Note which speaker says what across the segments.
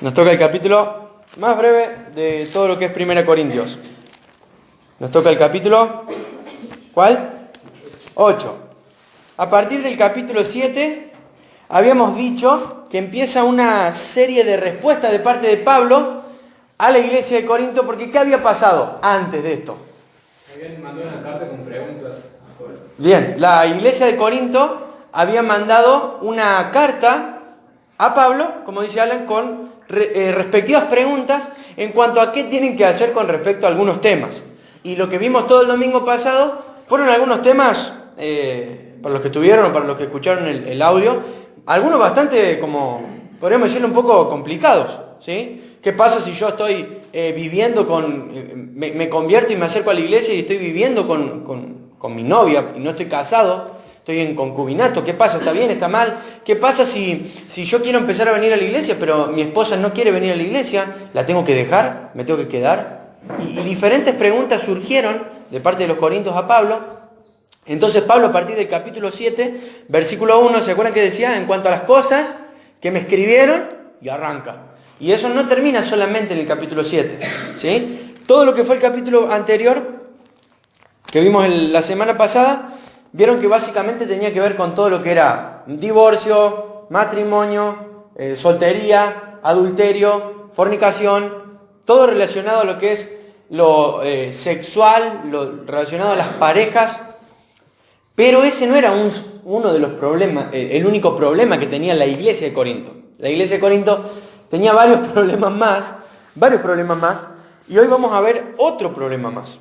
Speaker 1: Nos toca el capítulo más breve de todo lo que es 1 Corintios. Nos toca el capítulo, ¿cuál? 8. A partir del capítulo 7, habíamos dicho que empieza una serie de respuestas de parte de Pablo a la iglesia de Corinto, porque ¿qué había pasado antes de esto?
Speaker 2: Habían mandado una carta con preguntas.
Speaker 1: Bien, la iglesia de Corinto había mandado una carta a Pablo, como dice Alan, con respectivas preguntas en cuanto a qué tienen que hacer con respecto a algunos temas. Y lo que vimos todo el domingo pasado fueron algunos temas, para los que estuvieron o para los que escucharon el audio, algunos bastante, como podríamos decirlo, un poco complicados, ¿sí? ¿Qué pasa si yo estoy viviendo me convierto y me acerco a la iglesia y estoy viviendo con mi novia y no estoy casado? Estoy en concubinato. ¿Qué pasa? ¿Está bien? ¿Está mal? ¿Qué pasa si yo quiero empezar a venir a la iglesia, pero mi esposa no quiere venir a la iglesia? ¿La tengo que dejar? ¿Me tengo que quedar? Y diferentes preguntas surgieron de parte de los corintios a Pablo. Entonces Pablo, a partir del capítulo 7, versículo 1, ¿se acuerdan que decía? En cuanto a las cosas que me escribieron, y arranca. Y eso no termina solamente en el capítulo 7, ¿sí? Todo lo que fue el capítulo anterior, que vimos la semana pasada, vieron que básicamente tenía que ver con todo lo que era divorcio, matrimonio, soltería, adulterio, fornicación, todo relacionado a lo que es lo sexual, lo relacionado a las parejas. Pero ese no era uno de los problemas, el único problema que tenía la iglesia de Corinto. La iglesia de Corinto tenía varios problemas más, y hoy vamos a ver otro problema más.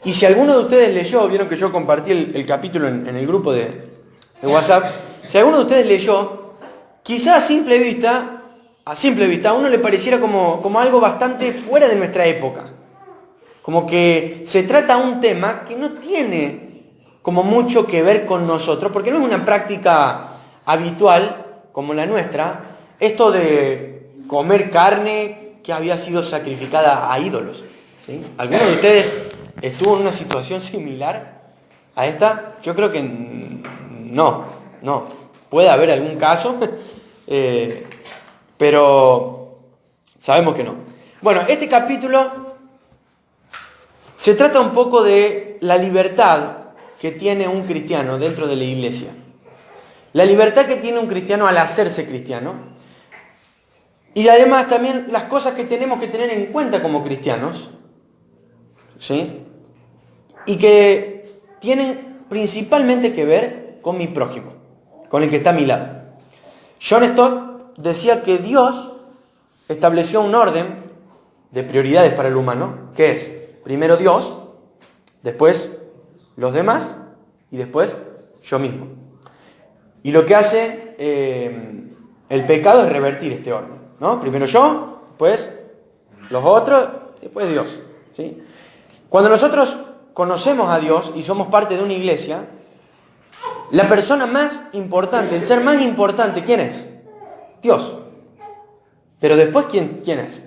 Speaker 1: Y si alguno de ustedes leyó, vieron que yo compartí el capítulo en el grupo de WhatsApp, si alguno de ustedes leyó, quizá a simple vista a uno le pareciera como algo bastante fuera de nuestra época. Como que se trata un tema que no tiene como mucho que ver con nosotros, porque no es una práctica habitual como la nuestra, esto de comer carne que había sido sacrificada a ídolos, ¿sí? ¿Alguno de ustedes estuvo en una situación similar a esta? Yo creo que no. Puede haber algún caso, pero sabemos que no. Bueno, este capítulo se trata un poco de la libertad que tiene un cristiano dentro de la iglesia. La libertad que tiene un cristiano al hacerse cristiano. Y además también las cosas que tenemos que tener en cuenta como cristianos, ¿sí? Y que tienen principalmente que ver con mi prójimo, con el que está a mi lado. John Stott decía que Dios estableció un orden de prioridades para el humano, que es primero Dios, después los demás y después yo mismo. Y lo que hace el pecado es revertir este orden, ¿no? Primero yo, después los otros, después Dios, ¿sí? Cuando nosotros conocemos a Dios y somos parte de una iglesia, la persona más importante, el ser más importante, ¿quién es? Dios. Pero después, ¿quién es?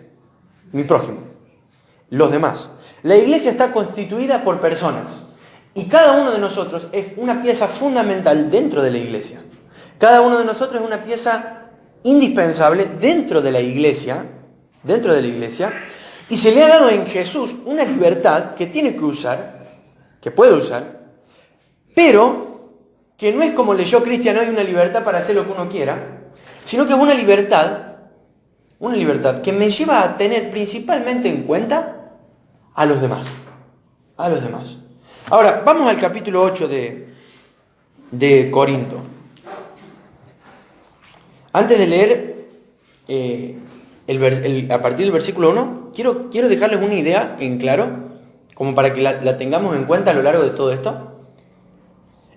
Speaker 1: Mi prójimo. Los demás. La iglesia está constituida por personas. Y cada uno de nosotros es una pieza fundamental dentro de la iglesia. Cada uno de nosotros es una pieza indispensable dentro de la iglesia. Y se le ha dado en Jesús una libertad que tiene que usar, que puede usar, pero que no es como leyó Cristian hoy, una libertad para hacer lo que uno quiera, sino que es una libertad que me lleva a tener principalmente en cuenta a los demás. Ahora, vamos al capítulo 8 de Corinto. Antes de leer a partir del versículo 1, quiero dejarles una idea en claro, como para que la tengamos en cuenta a lo largo de todo esto.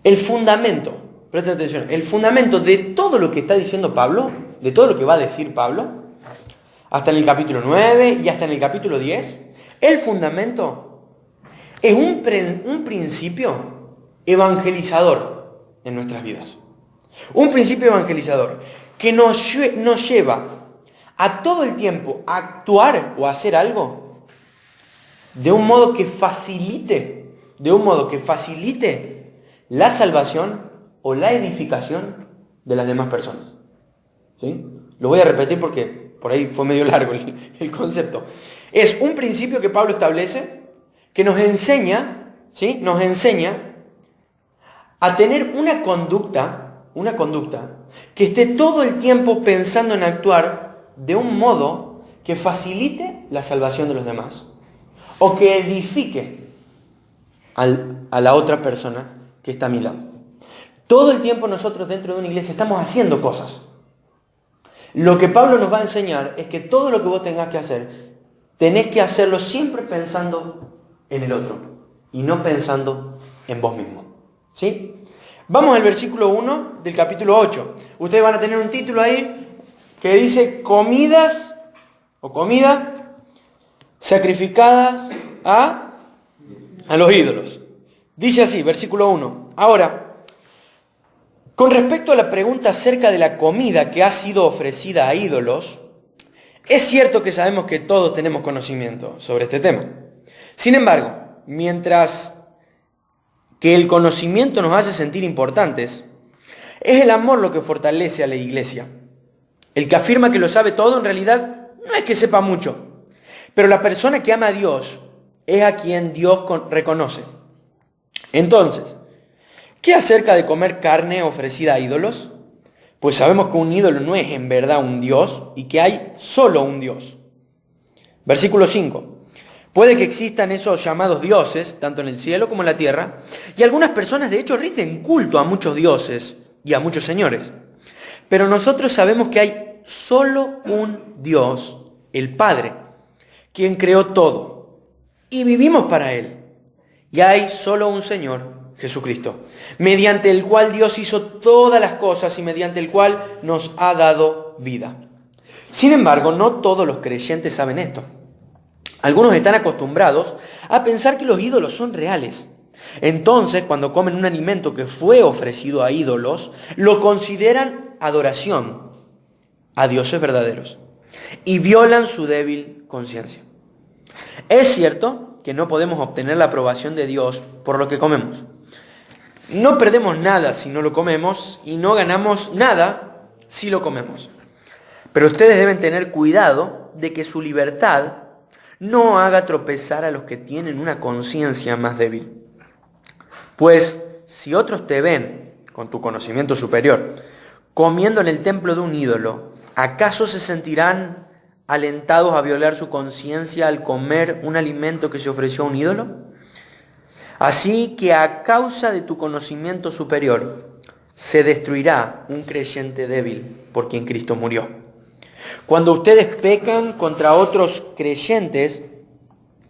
Speaker 1: El fundamento, presten atención, el fundamento de todo lo que está diciendo Pablo, de todo lo que va a decir Pablo, hasta en el capítulo 9 y hasta en el capítulo 10, el fundamento es un principio evangelizador en nuestras vidas. Un principio evangelizador que nos lleva a todo el tiempo a actuar o a hacer algo de un modo que facilite la salvación o la edificación de las demás personas. ¿Sí? Lo voy a repetir porque por ahí fue medio largo el concepto. Es un principio que Pablo establece, que nos enseña, ¿sí? Nos enseña a tener una conducta que esté todo el tiempo pensando en actuar de un modo que facilite la salvación de los demás o que edifique a la otra persona que está a mi lado. Todo el tiempo nosotros dentro de una iglesia estamos haciendo cosas. Lo que Pablo nos va a enseñar es que todo lo que vos tengas que hacer, tenés que hacerlo siempre pensando en el otro y no pensando en vos mismo. ¿Sí? Vamos al versículo 1 del capítulo 8. Ustedes van a tener un título ahí que dice comidas o comida sacrificadas a los ídolos. Dice así, versículo 1. Ahora, con respecto a la pregunta acerca de la comida que ha sido ofrecida a ídolos, es cierto que sabemos que todos tenemos conocimiento sobre este tema. Sin embargo, mientras que el conocimiento nos hace sentir importantes, es el amor lo que fortalece a la iglesia. El que afirma que lo sabe todo, en realidad, no es que sepa mucho. Pero la persona que ama a Dios es a quien Dios reconoce. Entonces, ¿qué acerca de comer carne ofrecida a ídolos? Pues sabemos que un ídolo no es en verdad un Dios y que hay solo un Dios. Versículo 5. Puede que existan esos llamados dioses, tanto en el cielo como en la tierra, y algunas personas de hecho rinden culto a muchos dioses y a muchos señores. Pero nosotros sabemos que hay solo un Dios, el Padre, quien creó todo, y vivimos para Él. Y hay solo un Señor, Jesucristo, mediante el cual Dios hizo todas las cosas y mediante el cual nos ha dado vida. Sin embargo, no todos los creyentes saben esto. Algunos están acostumbrados a pensar que los ídolos son reales. Entonces, cuando comen un alimento que fue ofrecido a ídolos, lo consideran adoración a dioses verdaderos y violan su débil conciencia. Es cierto que no podemos obtener la aprobación de Dios por lo que comemos. No perdemos nada si no lo comemos y no ganamos nada si lo comemos. Pero ustedes deben tener cuidado de que su libertad no haga tropezar a los que tienen una conciencia más débil. Pues si otros te ven, con tu conocimiento superior, comiendo en el templo de un ídolo, ¿acaso se sentirán alentados a violar su conciencia al comer un alimento que se ofreció a un ídolo? Así que a causa de tu conocimiento superior, se destruirá un creyente débil por quien Cristo murió. Cuando ustedes pecan contra otros creyentes,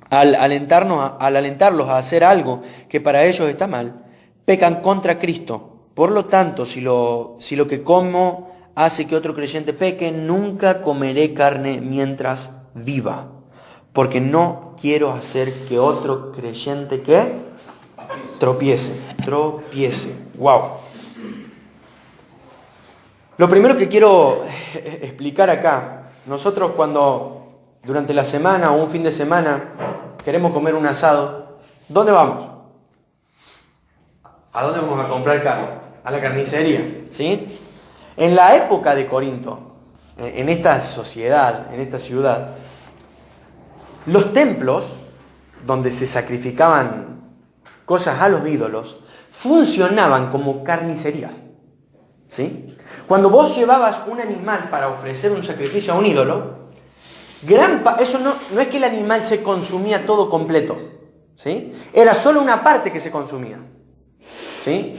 Speaker 1: al alentarlos a hacer algo que para ellos está mal, pecan contra Cristo. Por lo tanto, si lo que como hace que otro creyente peque, nunca comeré carne mientras viva, porque no quiero hacer que otro creyente ¿qué? Tropiece. Wow. Lo primero que quiero explicar acá, nosotros cuando durante la semana o un fin de semana queremos comer un asado, ¿dónde vamos? ¿A dónde vamos a comprar carne? A la carnicería, ¿sí? En la época de Corinto, en esta sociedad, en esta ciudad, los templos donde se sacrificaban cosas a los ídolos funcionaban como carnicerías, ¿sí? Cuando vos llevabas un animal para ofrecer un sacrificio a un ídolo, eso no es que el animal se consumía todo completo, ¿sí? Era solo una parte que se consumía, ¿sí?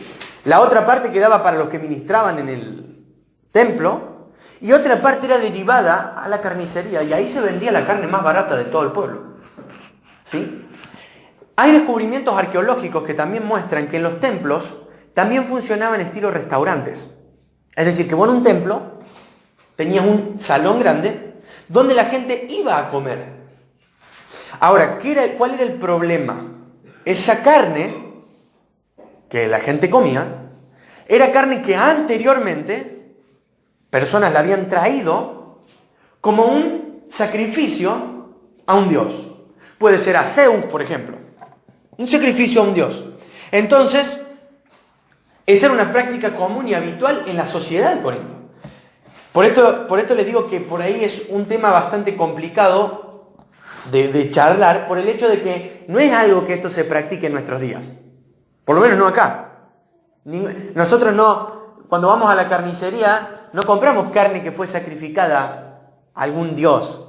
Speaker 1: La otra parte quedaba para los que ministraban en el templo y otra parte era derivada a la carnicería y ahí se vendía la carne más barata de todo el pueblo, ¿sí? Hay descubrimientos arqueológicos que también muestran que en los templos también funcionaban estilo restaurantes. Es decir, que vos en un templo tenías un salón grande donde la gente iba a comer. Ahora, ¿cuál era el problema? Esa carne que la gente comía era carne que anteriormente personas la habían traído como un sacrificio a un dios. Puede ser a Zeus, por ejemplo. Un sacrificio a un dios. Entonces, esta era una práctica común y habitual en la sociedad de Corinto. Por esto les digo que por ahí es un tema bastante complicado de charlar, por el hecho de que no es algo que esto se practique en nuestros días. Por lo menos no acá. Nosotros no, cuando vamos a la carnicería, no compramos carne que fue sacrificada a algún dios,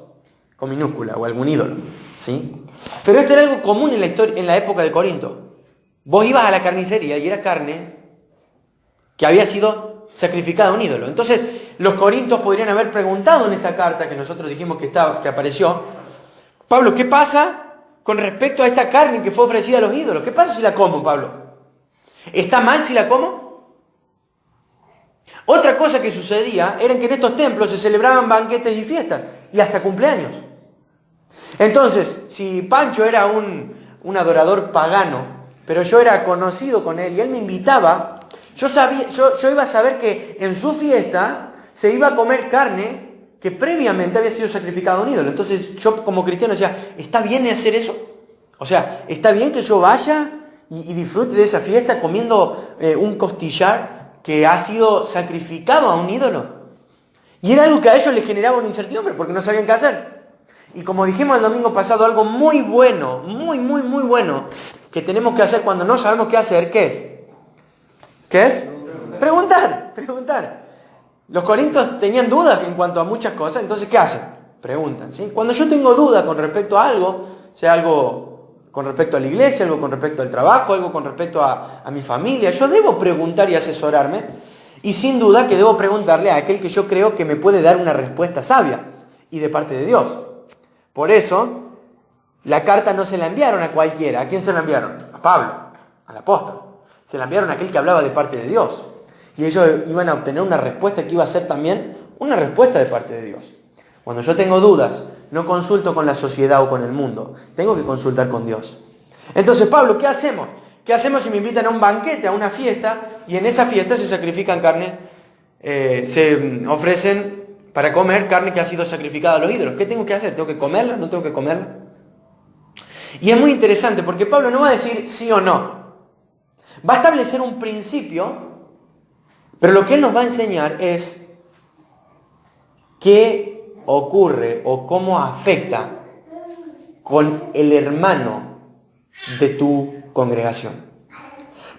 Speaker 1: con minúscula, o algún ídolo, ¿sí? Pero esto era algo común en la historia, en la época de Corinto. Vos ibas a la carnicería y era carne que había sido sacrificada a un ídolo. Entonces, los corintios podrían haber preguntado en esta carta que nosotros dijimos que apareció, Pablo, ¿qué pasa con respecto a esta carne que fue ofrecida a los ídolos? ¿Qué pasa si la como, Pablo? ¿Está mal si la como? Otra cosa que sucedía era que en estos templos se celebraban banquetes y fiestas, y hasta cumpleaños. Entonces, si Pancho era un adorador pagano, pero yo era conocido con él y él me invitaba, yo iba a saber que en su fiesta se iba a comer carne que previamente había sido sacrificada a un ídolo. Entonces yo como cristiano decía, ¿está bien hacer eso? O sea, ¿está bien que yo vaya y disfrute de esa fiesta comiendo un costillar que ha sido sacrificado a un ídolo? Y era algo que a ellos les generaba una incertidumbre porque no sabían qué hacer. Y como dijimos el domingo pasado, algo muy bueno, muy bueno, que tenemos que hacer cuando no sabemos qué hacer, ¿qué es? ¿Qué es? Preguntar. Los corintios tenían dudas en cuanto a muchas cosas, entonces ¿qué hacen? Preguntan, ¿sí? Cuando yo tengo dudas con respecto a algo, sea algo con respecto a la iglesia, algo con respecto al trabajo, algo con respecto a mi familia, yo debo preguntar y asesorarme, y sin duda que debo preguntarle a aquel que yo creo que me puede dar una respuesta sabia y de parte de Dios. Por eso, la carta no se la enviaron a cualquiera. ¿A quién se la enviaron? A Pablo, al apóstol. Se la enviaron a aquel que hablaba de parte de Dios. Y ellos iban a obtener una respuesta que iba a ser también una respuesta de parte de Dios. Cuando yo tengo dudas, no consulto con la sociedad o con el mundo. Tengo que consultar con Dios. Entonces, Pablo, ¿qué hacemos? ¿Qué hacemos si me invitan a un banquete, a una fiesta, y en esa fiesta se sacrifican carne, se ofrecen para comer carne que ha sido sacrificada a los ídolos? ¿Qué tengo que hacer? ¿Tengo que comerla? ¿No tengo que comerla? Y es muy interesante porque Pablo no va a decir sí o no. Va a establecer un principio, pero lo que él nos va a enseñar es qué ocurre o cómo afecta con el hermano de tu congregación.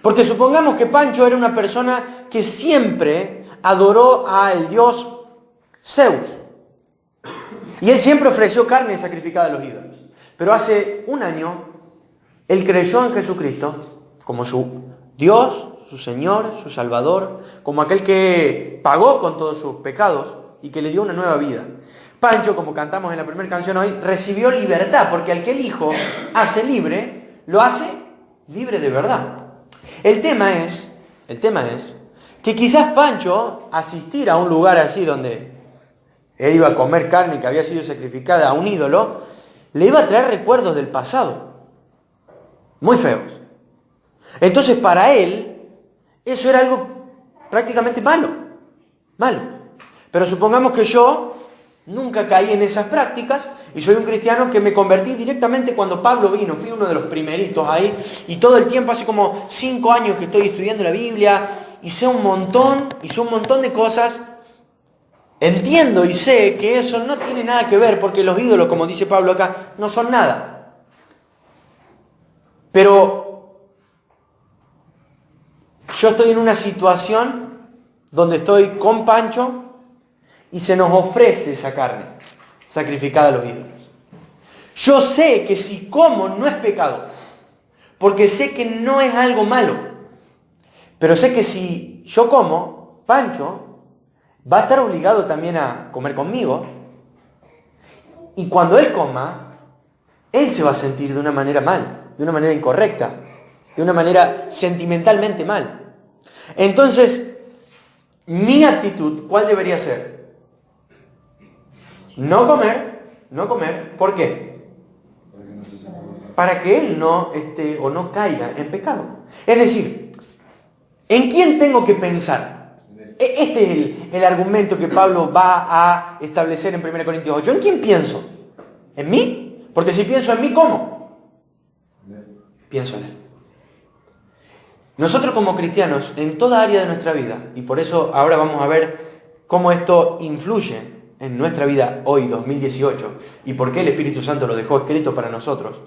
Speaker 1: Porque supongamos que Pancho era una persona que siempre adoró al dios Zeus. Y él siempre ofreció carne sacrificada a los ídolos. Pero hace un año, él creyó en Jesucristo como su Dios, su Señor, su Salvador, como aquel que pagó con todos sus pecados y que le dio una nueva vida. Pancho, como cantamos en la primera canción hoy, recibió libertad, porque al que el Hijo hace libre, lo hace libre de verdad. El tema es que quizás Pancho asistir a un lugar así donde él iba a comer carne que había sido sacrificada a un ídolo, le iba a traer recuerdos del pasado, muy feos. Entonces para él, eso era algo prácticamente malo. Pero supongamos que yo nunca caí en esas prácticas y soy un cristiano que me convertí directamente cuando Pablo vino. Fui uno de los primeritos ahí y todo el tiempo, hace como 5 años que estoy estudiando la Biblia y sé un montón de cosas. Entiendo y sé que eso no tiene nada que ver porque los ídolos, como dice Pablo acá, no son nada. Pero yo estoy en una situación donde estoy con Pancho y se nos ofrece esa carne sacrificada a los ídolos. Yo sé que si como no es pecado, porque sé que no es algo malo. Pero sé que si yo como, Pancho va a estar obligado también a comer conmigo. Y cuando él coma, él se va a sentir de una manera mal, de una manera incorrecta, de una manera sentimentalmente mal. Entonces, mi actitud, ¿cuál debería ser? No comer, ¿por qué? Para que él no esté o no caiga en pecado. Es decir, ¿en quién tengo que pensar? Este es el argumento que Pablo va a establecer en 1 Corintios 8. ¿En quién pienso? ¿En mí? Porque si pienso en mí, ¿cómo? Pienso en él. Nosotros como cristianos, en toda área de nuestra vida, y por eso ahora vamos a ver cómo esto influye en nuestra vida hoy, 2018, y por qué el Espíritu Santo lo dejó escrito para nosotros.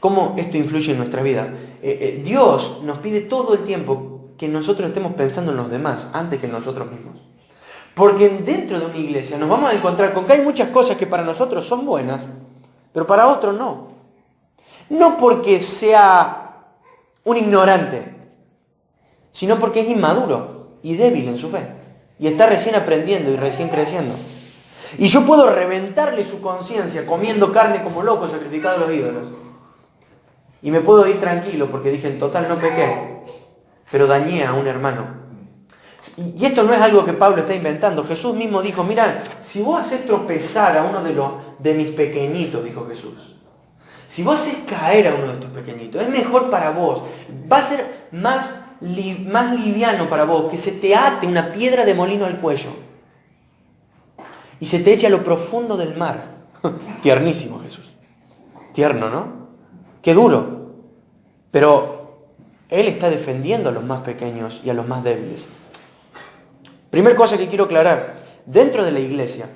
Speaker 1: Cómo esto influye en nuestra vida. Dios nos pide todo el tiempo que nosotros estemos pensando en los demás antes que en nosotros mismos. Porque dentro de una iglesia nos vamos a encontrar con que hay muchas cosas que para nosotros son buenas, pero para otros no. No porque sea un ignorante, sino porque es inmaduro y débil en su fe. Y está recién aprendiendo y recién creciendo. Y yo puedo reventarle su conciencia comiendo carne como loco sacrificado a los ídolos. Y me puedo ir tranquilo porque dije, en total no pequé, pero dañé a un hermano. Y esto no es algo que Pablo está inventando. Jesús mismo dijo, mirá, si vos haces tropezar a uno de mis pequeñitos, dijo Jesús. Si vos haces caer a uno de tus pequeñitos, es mejor para vos. Va a ser más liviano para vos que se te ate una piedra de molino al cuello y se te eche a lo profundo del mar. Tiernísimo Jesús. Tierno, ¿no? Qué duro. Pero Él está defendiendo a los más pequeños y a los más débiles. Primera cosa que quiero aclarar. Dentro de la iglesia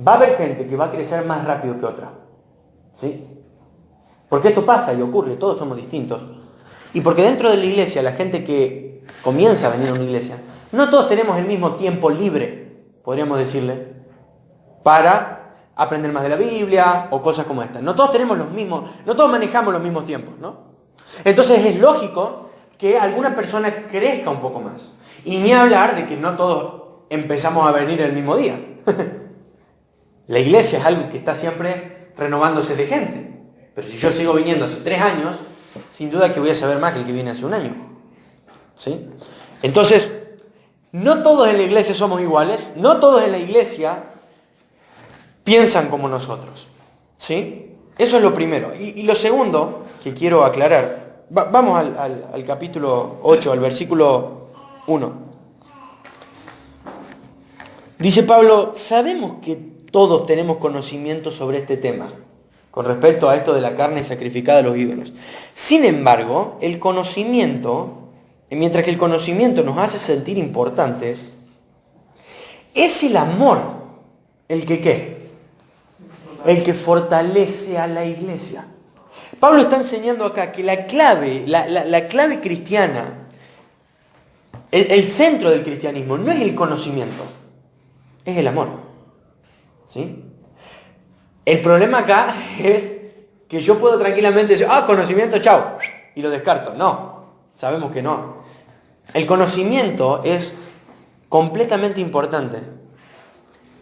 Speaker 1: va a haber gente que va a crecer más rápido que otra. ¿Sí? Porque esto pasa y ocurre, todos somos distintos. Y porque dentro de la iglesia, la gente que comienza a venir a una iglesia, no todos tenemos el mismo tiempo libre, podríamos decirle, para aprender más de la Biblia o cosas como esta. No todos tenemos los mismos, no todos manejamos los mismos tiempos, ¿no? Entonces es lógico que alguna persona crezca un poco más. Y ni hablar de que no todos empezamos a venir el mismo día. La iglesia es algo que está siempre renovándose de gente. Pero si yo sigo viniendo hace 3 años, sin duda que voy a saber más que el que viene hace 1 año. ¿Sí? Entonces, no todos en la iglesia somos iguales, no todos en la iglesia piensan como nosotros. ¿Sí? Eso es lo primero. Y lo segundo que quiero aclarar, vamos al capítulo 8, al versículo 1. Dice Pablo, sabemos que todos tenemos conocimiento sobre este tema, con respecto a esto de la carne sacrificada a los ídolos. Sin embargo, el conocimiento, mientras que el conocimiento nos hace sentir importantes, es el amor el que ¿qué? El que fortalece a la iglesia. Pablo está enseñando acá que la clave, la clave cristiana, el centro del cristianismo no es el conocimiento, es el amor. ¿Sí? El problema acá es que yo puedo tranquilamente decir, conocimiento, chao, y lo descarto. No, sabemos que no. El conocimiento es completamente importante,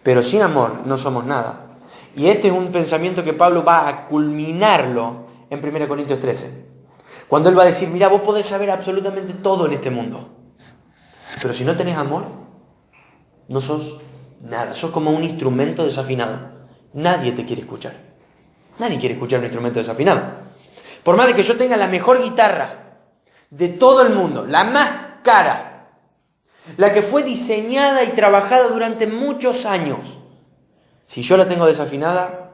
Speaker 1: pero sin amor no somos nada. Y este es un pensamiento que Pablo va a culminarlo en 1 Corintios 13. Cuando él va a decir, mira, vos podés saber absolutamente todo en este mundo, pero si no tenés amor, no sos nada. Sos como un instrumento desafinado. Nadie te quiere escuchar. Nadie quiere escuchar un instrumento desafinado. Por más de que yo tenga la mejor guitarra de todo el mundo, la más cara, la que fue diseñada y trabajada durante muchos años, si yo la tengo desafinada,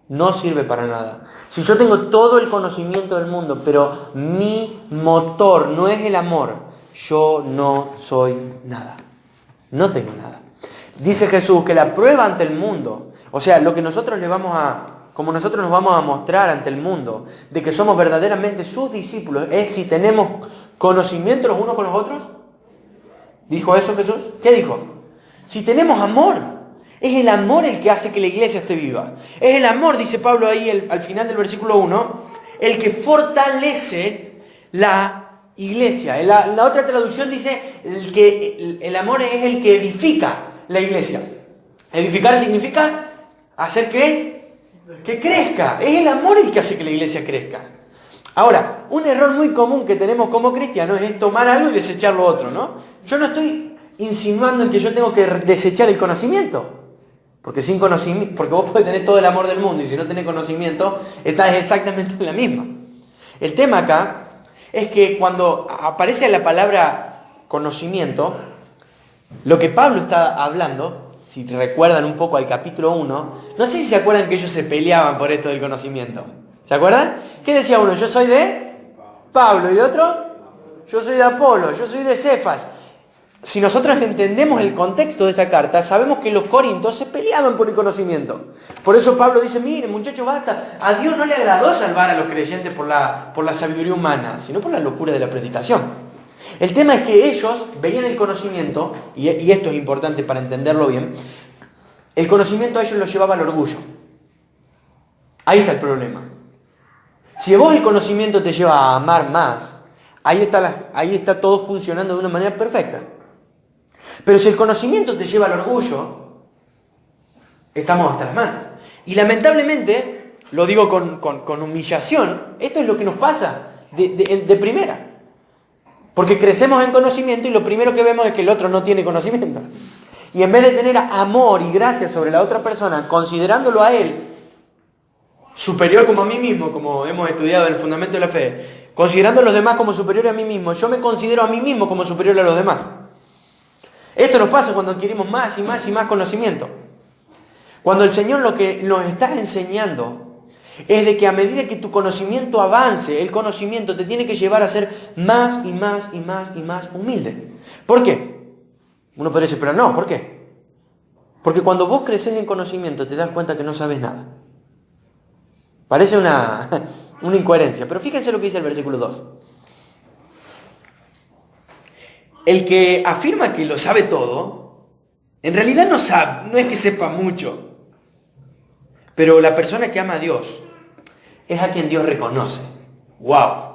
Speaker 1: no sirve para nada. Si yo tengo todo el conocimiento del mundo, pero mi motor no es el amor, yo no soy nada. No tengo nada. Dice Jesús que la prueba ante el mundo, o sea, lo que nosotros como nosotros nos vamos a mostrar ante el mundo, de que somos verdaderamente sus discípulos, es si tenemos conocimiento los unos con los otros. ¿Dijo eso Jesús? ¿Qué dijo? Si tenemos amor. Es el amor el que hace que la iglesia esté viva. Es el amor, dice Pablo ahí al final del versículo 1, el que fortalece la iglesia. La otra traducción dice el amor es el que edifica la iglesia. Edificar significa hacer que crezca. Es el amor el que hace que la iglesia crezca. Ahora, un error muy común que tenemos como cristianos es tomar algo y desechar lo otro, ¿no? Yo no estoy insinuando en que yo tengo que desechar el conocimiento. Porque sin conocimiento, porque vos podés tener todo el amor del mundo y si no tenés conocimiento, estás exactamente en la misma. El tema acá es que cuando aparece la palabra conocimiento, lo que Pablo está hablando, si recuerdan un poco al capítulo 1, no sé si se acuerdan que ellos se peleaban por esto del conocimiento. ¿Se acuerdan? ¿Qué decía uno? Yo soy de Pablo y otro, yo soy de Apolo, yo soy de Cefas. si nosotros entendemos el contexto de esta carta, sabemos que los corintios se peleaban por el conocimiento. Por eso Pablo dice, miren muchachos, basta, a Dios no le agradó salvar a los creyentes por la sabiduría humana, sino por la locura de la predicación. El tema es que ellos veían el conocimiento, y esto es importante para entenderlo bien, el conocimiento a ellos los llevaba al orgullo. Ahí está el problema. Si vos el conocimiento te lleva a amar más, ahí está todo funcionando de una manera perfecta. Pero si el conocimiento te lleva al orgullo, estamos hasta las manos. Y lamentablemente, lo digo con humillación, esto es lo que nos pasa de primera. Porque crecemos en conocimiento y lo primero que vemos es que el otro no tiene conocimiento. Y en vez de tener amor y gracia sobre la otra persona, considerándolo a él superior como a mí mismo, como hemos estudiado en el fundamento de la fe, considerando a los demás como superiores a mí mismo, yo me considero a mí mismo como superior a los demás. Esto nos pasa cuando adquirimos más y más y más conocimiento. Cuando el Señor lo que nos está enseñando es de que a medida que tu conocimiento avance, el conocimiento te tiene que llevar a ser más y más y más y más humilde. ¿Por qué? Uno podría decir, pero no, ¿por qué? Porque cuando vos creces en conocimiento te das cuenta que no sabes nada. Parece una incoherencia, pero fíjense lo que dice el versículo 2. El que afirma que lo sabe todo, en realidad no sabe, no es que sepa mucho. Pero la persona que ama a Dios es a quien Dios reconoce. ¡Wow!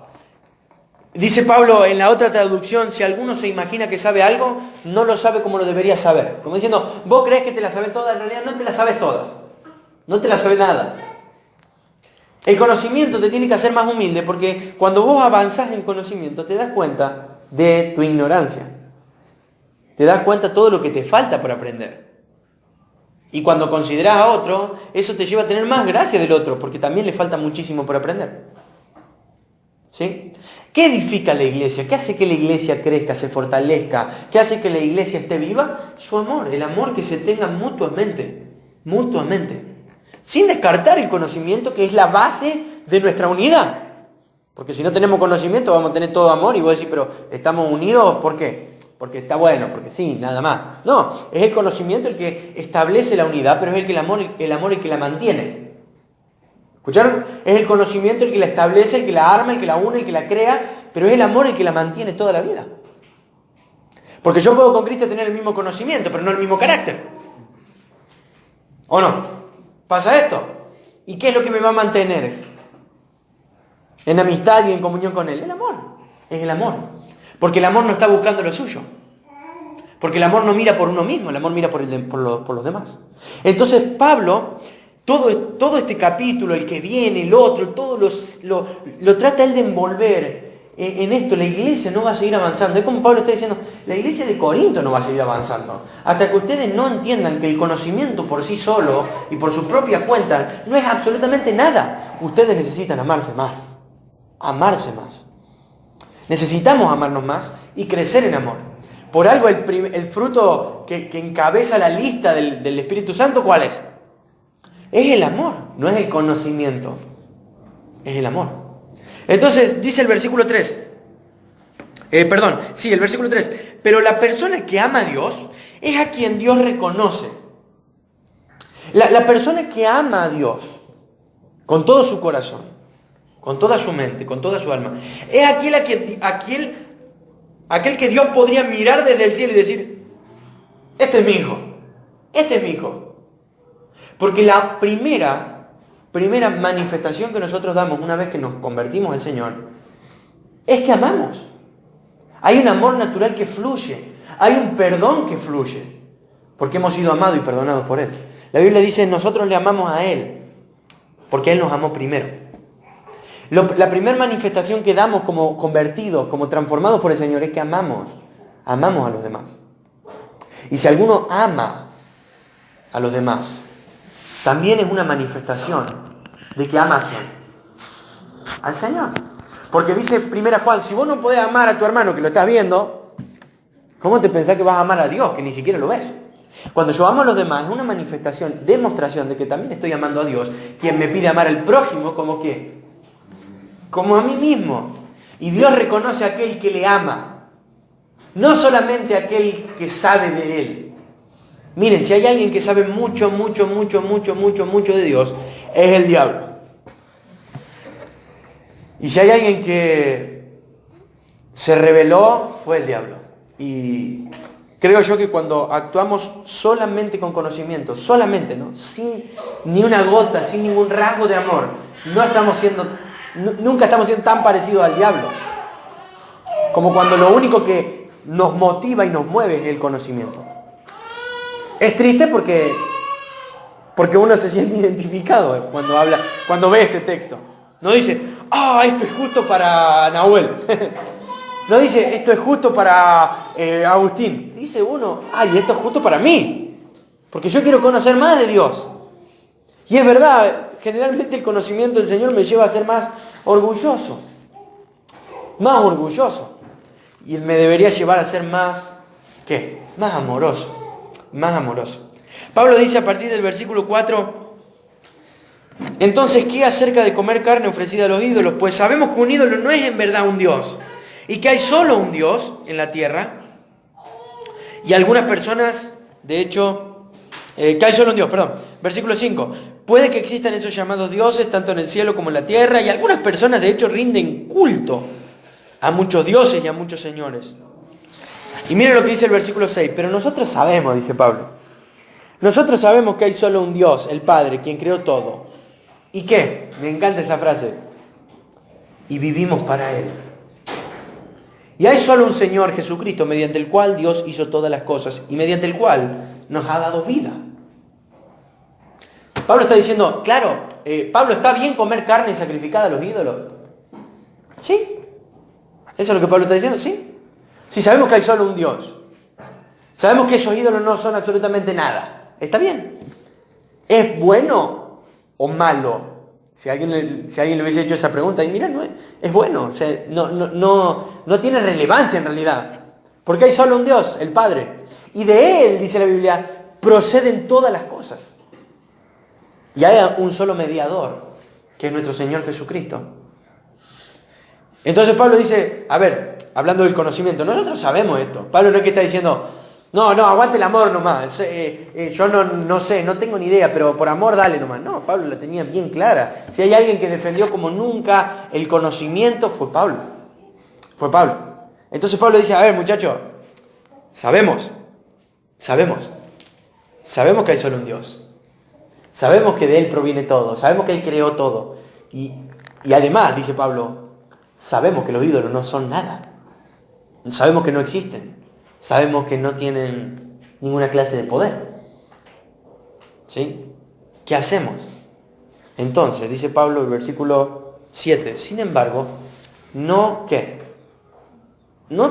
Speaker 1: Dice Pablo en la otra traducción, si alguno se imagina que sabe algo, no lo sabe como lo debería saber. Como diciendo, vos crees que te la sabes todas, en realidad no te la sabes todas. No te la sabes nada. El conocimiento te tiene que hacer más humilde porque cuando vos avanzás en conocimiento te das cuenta de tu ignorancia. Te das cuenta de todo lo que te falta por aprender. Y cuando considerás a otro, eso te lleva a tener más gracia del otro, porque también le falta muchísimo por aprender. ¿Sí? ¿Qué edifica la iglesia? ¿Qué hace que la iglesia crezca, se fortalezca? ¿Qué hace que la iglesia esté viva? Su amor, el amor que se tengan mutuamente. Mutuamente. Sin descartar el conocimiento, que es la base de nuestra unidad. Porque si no tenemos conocimiento, vamos a tener todo amor y vos decís, pero estamos unidos, ¿por qué? Porque está bueno, porque sí, nada más. No, es el conocimiento el que establece la unidad, pero es el amor el que la mantiene. ¿Escucharon? Es el conocimiento el que la establece, el que la arma, el que la une, el que la crea, pero es el amor el que la mantiene toda la vida. Porque yo puedo con Cristo tener el mismo conocimiento, pero no el mismo carácter. ¿O no? ¿Pasa esto? ¿Y qué es lo que me va a mantener en amistad y en comunión con Él? El amor. Es el amor. Porque el amor no está buscando lo suyo. Porque el amor no mira por uno mismo, el amor mira por los demás. Entonces Pablo, todo este capítulo, el que viene, el otro, todo lo trata él de envolver en esto. La iglesia no va a seguir avanzando. Es como Pablo está diciendo, la iglesia de Corinto no va a seguir avanzando. Hasta que ustedes no entiendan que el conocimiento por sí solo y por su propia cuenta no es absolutamente nada. Ustedes necesitan amarse más. Amarse más. Necesitamos amarnos más y crecer en amor. Por algo el fruto que encabeza la lista del Espíritu Santo, ¿cuál es? Es el amor, no es el conocimiento. Es el amor. Entonces, dice el versículo 3. El versículo 3. Pero la persona que ama a Dios es a quien Dios reconoce. La persona que ama a Dios con todo su corazón, con toda su mente, con toda su alma, es aquel que Dios podría mirar desde el cielo y decir, este es mi hijo, este es mi hijo. Porque la primera manifestación que nosotros damos una vez que nos convertimos al Señor es que amamos. Hay un amor natural que fluye, hay un perdón que fluye, porque hemos sido amados y perdonados por Él. La Biblia dice, nosotros le amamos a Él, porque Él nos amó primero. La primera manifestación que damos como convertidos, como transformados por el Señor, es que amamos a los demás. Y si alguno ama a los demás, también es una manifestación de que ama a quién. Al Señor. Porque dice 1 Juan, si vos no podés amar a tu hermano que lo estás viendo, ¿cómo te pensás que vas a amar a Dios que ni siquiera lo ves? Cuando yo amo a los demás, es una manifestación, demostración de que también estoy amando a Dios, quien me pide amar al prójimo como ¿qué? Como a mí mismo. Y Dios reconoce a aquel que le ama. No solamente aquel que sabe de Él. Miren, si hay alguien que sabe mucho de Dios, es el diablo. Y si hay alguien que se rebeló, fue el diablo. Y creo yo que cuando actuamos solamente con conocimiento, solamente, ¿no? Sin ni una gota, sin ningún rasgo de amor, nunca estamos siendo tan parecidos al diablo. Como cuando lo único que nos motiva y nos mueve es el conocimiento. Es triste porque uno se siente identificado cuando ve este texto. No dice, esto es justo para Nahuel. No dice, esto es justo para Agustín. Dice uno, esto es justo para mí. Porque yo quiero conocer más de Dios. Y es verdad, generalmente el conocimiento del Señor me lleva a ser más orgulloso. Más orgulloso. Y me debería llevar a ser más, ¿qué? Más amoroso. Más amoroso. Pablo dice a partir del versículo 4, entonces, ¿qué acerca de comer carne ofrecida a los ídolos? Pues sabemos que un ídolo no es en verdad un Dios, y que hay solo un Dios en la tierra, y algunas personas, de hecho, que hay solo un Dios, versículo 5, puede que existan esos llamados dioses, tanto en el cielo como en la tierra, y algunas personas, de hecho, rinden culto a muchos dioses y a muchos señores. Y miren lo que dice el versículo 6. Pero nosotros sabemos, dice Pablo, nosotros sabemos que hay solo un Dios, el Padre, quien creó todo. ¿Y qué? Me encanta esa frase. Y vivimos para Él. Y hay solo un Señor, Jesucristo, mediante el cual Dios hizo todas las cosas y mediante el cual nos ha dado vida. Pablo está diciendo, claro, Pablo, ¿está bien comer carne sacrificada a los ídolos? ¿Sí? ¿Eso es lo que Pablo está diciendo? ¿Sí? Si sabemos que hay solo un Dios, sabemos que esos ídolos no son absolutamente nada, ¿está bien? ¿Es bueno o malo? Si alguien le hubiese hecho esa pregunta, y mira, no es bueno, o sea, no tiene relevancia en realidad, porque hay solo un Dios, el Padre, y de Él, dice la Biblia, proceden todas las cosas. Y hay un solo mediador, que es nuestro Señor Jesucristo. Entonces Pablo dice, hablando del conocimiento, nosotros sabemos esto. Pablo no es que está diciendo, no, aguante el amor nomás. Yo no sé, no tengo ni idea, pero por amor dale nomás. No, Pablo la tenía bien clara. Si hay alguien que defendió como nunca el conocimiento, fue Pablo. Fue Pablo. Entonces Pablo dice, muchachos, sabemos que hay solo un Dios. Sabemos que de Él proviene todo. Sabemos que Él creó todo. Y además, dice Pablo, sabemos que los ídolos no son nada. Sabemos que no existen. Sabemos que no tienen ninguna clase de poder. ¿Sí? ¿Qué hacemos? Entonces, dice Pablo el versículo 7, sin embargo, no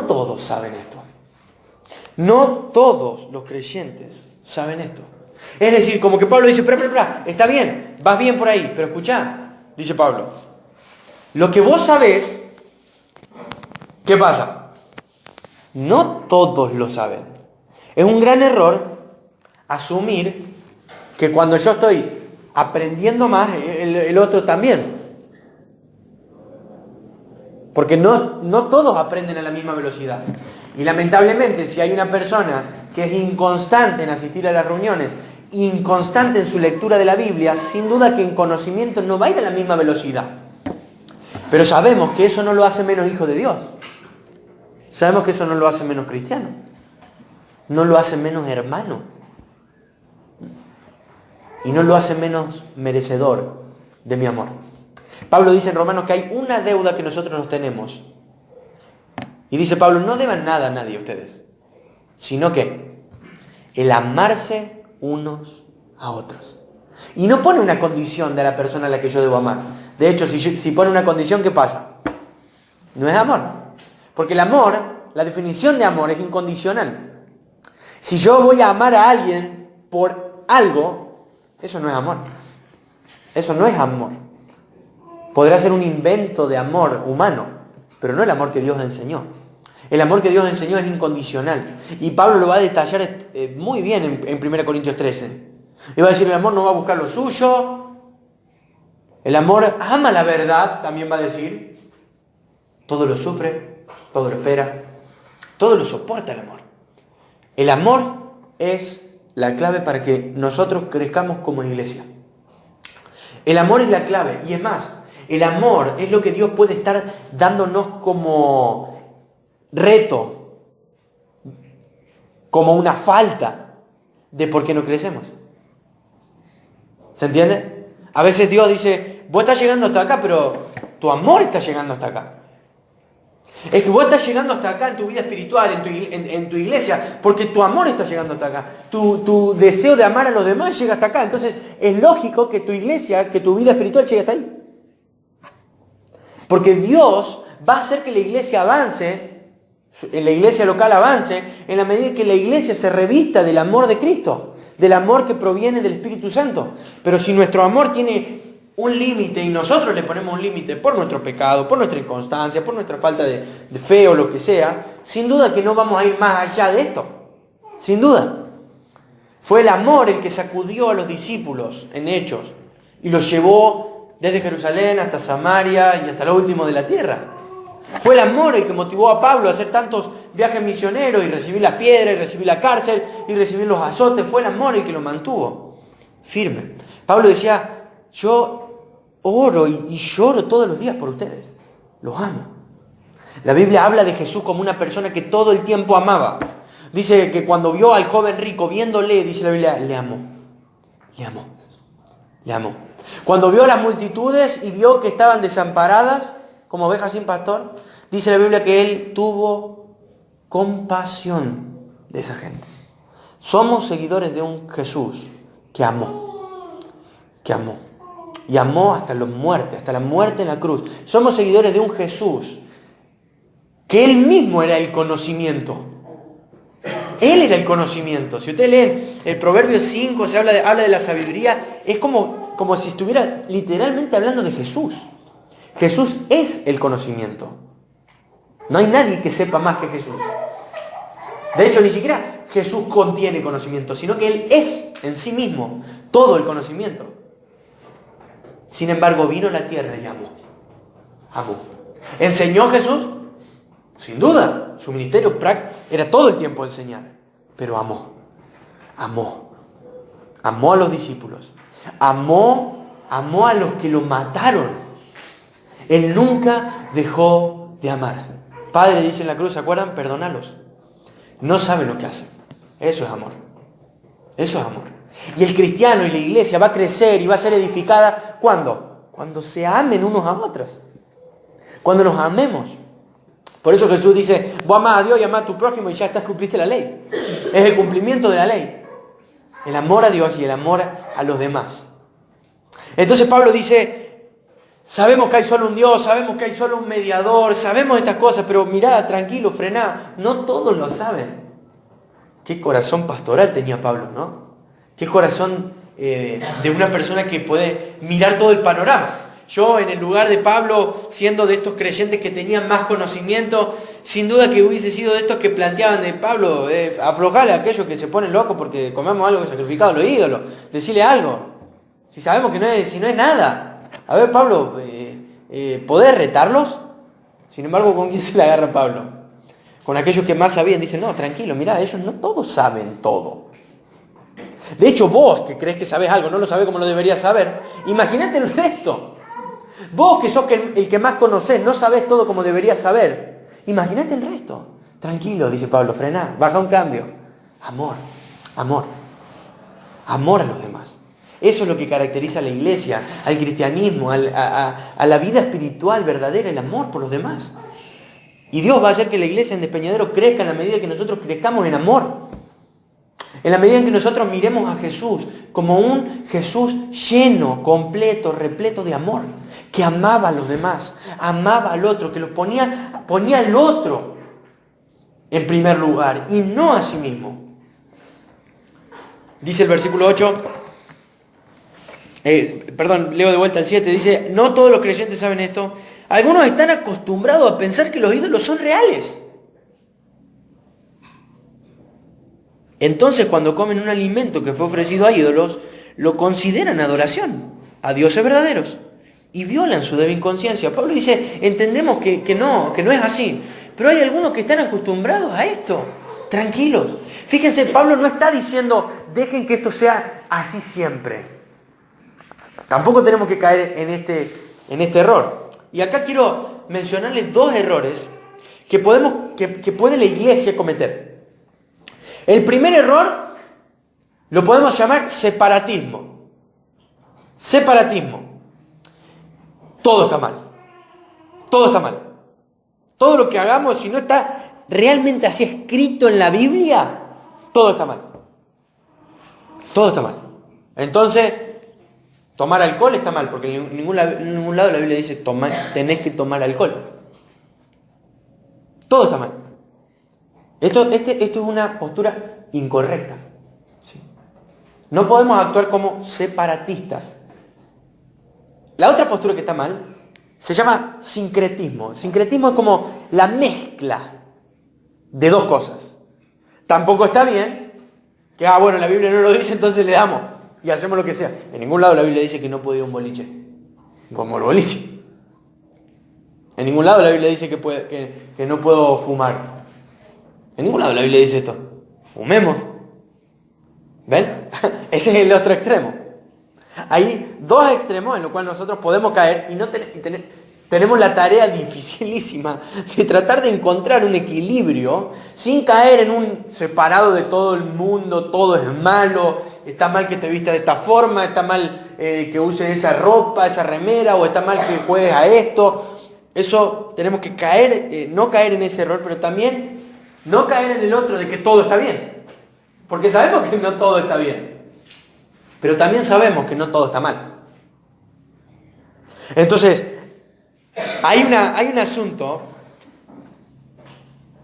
Speaker 1: todos saben esto. No todos los creyentes saben esto. Es decir, como que Pablo dice, espera, está bien, vas bien por ahí, pero escuchá, dice Pablo, lo que vos sabés, ¿qué pasa? No todos lo saben. Es un gran error asumir que cuando yo estoy aprendiendo más, el otro también. Porque no todos aprenden a la misma velocidad. Y lamentablemente, si hay una persona que es inconstante en asistir a las reuniones, inconstante en su lectura de la Biblia, sin duda que en conocimiento no va a ir a la misma velocidad. Pero sabemos que eso no lo hace menos hijo de Dios. Sabemos que eso no lo hace menos cristiano. No lo hace menos hermano. Y no lo hace menos merecedor de mi amor. Pablo dice en Romanos que hay una deuda que nosotros nos tenemos. Y dice Pablo, no deban nada a nadie ustedes, sino que el amarse unos a otros. Y no pone una condición de la persona a la que yo debo amar. De hecho, si pone una condición, ¿qué pasa? No es amor. Porque el amor, la definición de amor es incondicional. Si yo voy a amar a alguien por algo, eso no es amor. Eso no es amor. Podrá ser un invento de amor humano, pero no el amor que Dios enseñó. El amor que Dios enseñó es incondicional. Y Pablo lo va a detallar muy bien en 1 Corintios 13. Y va a decir, el amor no va a buscar lo suyo. El amor ama la verdad, también va a decir. Todo lo sufre, todo lo espera, Todo lo soporta el amor. El amor es la clave para que nosotros crezcamos como iglesia. El amor es la clave. Y es más, el amor es lo que Dios puede estar dándonos como reto, como una falta de por qué no crecemos. ¿Se entiende? A veces Dios dice, vos estás llegando hasta acá, pero tu amor está llegando hasta acá. Es que vos estás llegando hasta acá en tu vida espiritual, en tu iglesia, porque tu amor está llegando hasta acá. Tu deseo de amar a los demás llega hasta acá. Entonces es lógico que tu iglesia, que tu vida espiritual llegue hasta ahí. Porque Dios va a hacer que la iglesia avance, la iglesia local avance, en la medida que la iglesia se revista del amor de Cristo, del amor que proviene del Espíritu Santo. Pero si nuestro amor tiene un límite y nosotros le ponemos un límite por nuestro pecado, por nuestra inconstancia, por nuestra falta de fe o lo que sea, sin duda que no vamos a ir más allá de esto. Sin duda. Fue el amor el que sacudió a los discípulos en Hechos y los llevó desde Jerusalén hasta Samaria y hasta lo último de la tierra. Fue el amor el que motivó a Pablo a hacer tantos viajes misioneros y recibir la piedra y recibir la cárcel y recibir los azotes. Fue el amor el que lo mantuvo firme. Pablo decía, yo oro y lloro todos los días por ustedes. Los amo. La Biblia habla de Jesús como una persona que todo el tiempo amaba. Dice que cuando vio al joven rico, viéndole, dice la Biblia, le amó. Le amó. Le amó. Cuando vio a las multitudes y vio que estaban desamparadas, como ovejas sin pastor, dice la Biblia que él tuvo compasión de esa gente. Somos seguidores de un Jesús que amó. Que amó. Y amó hasta la muerte en la cruz. Somos seguidores de un Jesús que Él mismo era el conocimiento. Él era el conocimiento. Si ustedes leen el Proverbio 5, se habla de la sabiduría, es como si estuviera literalmente hablando de Jesús. Jesús es el conocimiento. No hay nadie que sepa más que Jesús. De hecho, ni siquiera Jesús contiene conocimiento, sino que Él es en sí mismo todo el conocimiento. Sin embargo, vino a la tierra y amó. Amó. ¿Enseñó Jesús? Sin duda. Su ministerio era todo el tiempo enseñar. Pero amó. Amó. Amó a los discípulos. Amó a los que lo mataron. Él nunca dejó de amar. Padre, dice en la cruz, ¿se acuerdan? Perdónalos. No saben lo que hacen. Eso es amor. Eso es amor. Y el cristiano y la iglesia va a crecer y va a ser edificada. ¿Cuándo? Cuando se amen unos a otros. Cuando nos amemos. Por eso Jesús dice, vos amás a Dios y amás a tu prójimo y ya cumpliste la ley. Es el cumplimiento de la ley. El amor a Dios y el amor a los demás. Entonces Pablo dice, sabemos que hay solo un Dios, sabemos que hay solo un mediador, sabemos estas cosas, pero mirá, tranquilo, frená. No todos lo saben. Qué corazón pastoral tenía Pablo, ¿no? Qué corazón de una persona que puede mirar todo el panorama. Yo, en el lugar de Pablo, siendo de estos creyentes que tenían más conocimiento, sin duda que hubiese sido de estos que planteaban de Pablo, aflojarle a aquellos que se ponen locos porque comemos algo sacrificado a los ídolos. Decirle algo. Si sabemos que no es nada. A ver, Pablo, ¿podés retarlos? Sin embargo, ¿con quién se le agarra Pablo? Con aquellos que más sabían. Dicen, no, tranquilo, mirá, ellos no todos saben todo. De hecho, vos que crees que sabés algo, no lo sabés como lo deberías saber. Imagínate el resto. Vos que sos el que más conocés, no sabés todo como deberías saber. Imagínate el resto. Tranquilo, dice Pablo, frená, baja un cambio. Amor, amor. Amor a los demás. Eso es lo que caracteriza a la iglesia, al cristianismo, a la vida espiritual verdadera, el amor por los demás. Y Dios va a hacer que la iglesia en Despeñadero crezca en la medida que nosotros crezcamos en amor. En la medida en que nosotros miremos a Jesús como un Jesús lleno, completo, repleto de amor, que amaba a los demás, amaba al otro, que los ponía al otro en primer lugar y no a sí mismo. Dice el versículo 8, leo de vuelta el 7, dice, no todos los creyentes saben esto. Algunos están acostumbrados a pensar que los ídolos son reales. Entonces, cuando comen un alimento que fue ofrecido a ídolos, lo consideran adoración a dioses verdaderos y violan su débil conciencia. Pablo dice, entendemos que no es así. pero hay algunos que están acostumbrados a esto. Tranquilos. Fíjense, Pablo no está diciendo, dejen que esto sea así siempre. Tampoco tenemos que caer en este error. Y acá quiero mencionarles dos errores que puede la iglesia cometer. El primer error lo podemos llamar separatismo. Separatismo. Todo está mal. Todo está mal. Todo lo que hagamos, si no está realmente así escrito en la Biblia, todo está mal. Todo está mal. Entonces, tomar alcohol está mal, porque en ningún lado la Biblia dice tenés que tomar alcohol. Todo está mal. Esto es una postura incorrecta. ¿Sí? No podemos actuar como separatistas. La otra postura que está mal se llama sincretismo. Sincretismo es como la mezcla de dos cosas. Tampoco está bien que, bueno, la Biblia no lo dice, entonces le damos y hacemos lo que sea. En ningún lado la Biblia dice que no puede ir a un boliche, como el boliche. En ningún lado la Biblia dice que no puedo fumar. En ningún lado la Biblia dice esto. Fumemos. ¿Ven? Ese es el otro extremo. Hay dos extremos en los cuales nosotros podemos caer y tenemos la tarea dificilísima de tratar de encontrar un equilibrio sin caer en un separado de todo el mundo, todo es malo, está mal que te vistas de esta forma, está mal que uses esa ropa, esa remera, o está mal que juegues a esto. Eso tenemos que caer, no caer en ese error, pero también no caer en el otro de que todo está bien. Porque sabemos que no todo está bien. Pero también sabemos que no todo está mal. Entonces, hay un asunto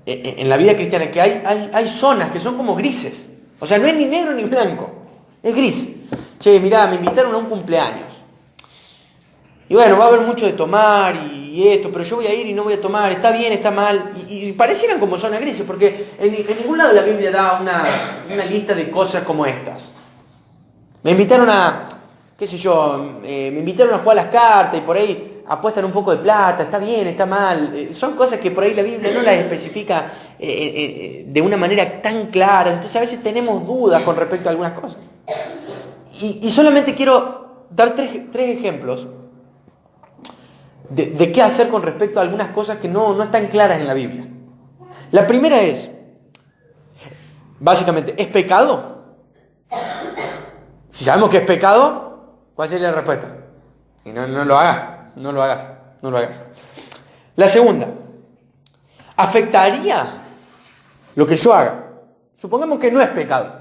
Speaker 1: en la vida cristiana que hay zonas que son como grises. O sea, no es ni negro ni blanco. Es gris. Che, mirá, me invitaron a un cumpleaños. Y bueno, va a haber mucho de tomar y esto, pero yo voy a ir y no voy a tomar. Está bien, está mal. Y parecieran como zonas grises, porque en ningún lado la Biblia da una lista de cosas como estas. Me invitaron qué sé yo, me invitaron a jugar a las cartas y por ahí apuestan un poco de plata, está bien, está mal. Son cosas que por ahí la Biblia no las especifica de una manera tan clara. Entonces a veces tenemos dudas con respecto a algunas cosas. Y solamente quiero dar tres ejemplos de qué hacer con respecto a algunas cosas que no están claras en la Biblia. La primera es, básicamente, ¿es pecado? Si sabemos que es pecado, ¿cuál sería la respuesta? Y no lo hagas, no lo hagas, no lo hagas. La segunda, ¿afectaría lo que yo haga? Supongamos que no es pecado.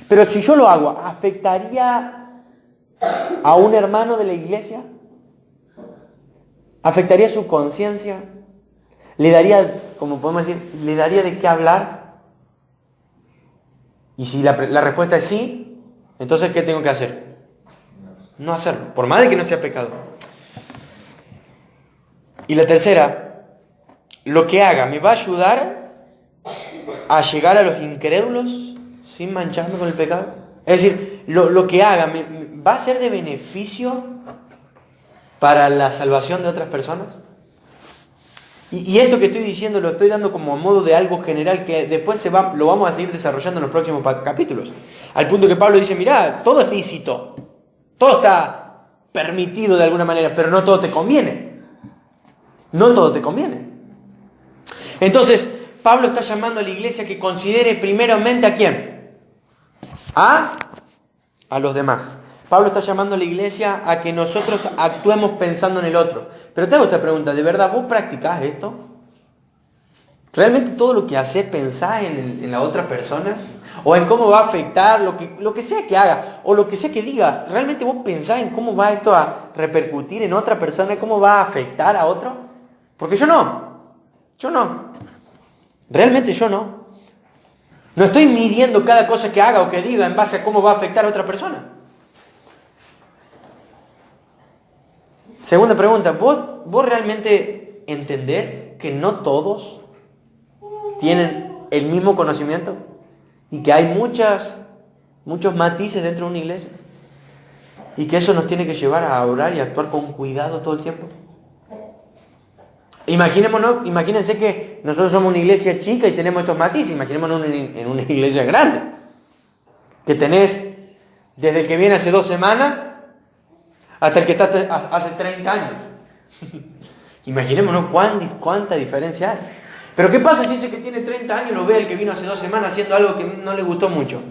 Speaker 1: Pero si yo lo hago, ¿afectaría a un hermano de la iglesia? ¿Afectaría su conciencia? ¿Le daría, como podemos decir, le daría de qué hablar? Y si la respuesta es sí, entonces, ¿qué tengo que hacer? No hacerlo, por más de que no sea pecado. Y la tercera, lo que haga, ¿me va a ayudar a llegar a los incrédulos sin mancharme con el pecado? Es decir, lo que haga, ¿va a ser de beneficio para la salvación de otras personas? Y esto que estoy diciendo lo estoy dando como a modo de algo general que después lo vamos a seguir desarrollando en los próximos capítulos. Al punto que Pablo dice, mirá, todo es lícito, todo está permitido de alguna manera, pero no todo te conviene. No todo te conviene. Entonces, Pablo está llamando a la iglesia que considere primeramente ¿a quién? A los demás. Pablo está llamando a la iglesia a que nosotros actuemos pensando en el otro. Pero te hago esta pregunta, ¿de verdad vos practicás esto? ¿Realmente todo lo que haces pensás en la otra persona? ¿O en cómo va a afectar lo que sea que haga? ¿O lo que sea que diga? ¿Realmente vos pensás en cómo va esto a repercutir en otra persona? ¿Cómo va a afectar a otro? Porque yo no. Realmente yo no. No estoy midiendo cada cosa que haga o que diga en base a cómo va a afectar a otra persona. Segunda pregunta, ¿vos realmente entendés que no todos tienen el mismo conocimiento? Y que hay muchos matices dentro de una iglesia. Y que eso nos tiene que llevar a orar y a actuar con cuidado todo el tiempo. Imagínense que nosotros somos una iglesia chica y tenemos estos matices. Imaginémonos en una iglesia grande. Que tenés desde el que viene hace 2 semanas hasta el que está hace 30 años. Imaginémonos cuánta diferencia hay. Pero ¿qué pasa si ese que tiene 30 años lo ve el que vino hace 2 semanas haciendo algo que no le gustó mucho?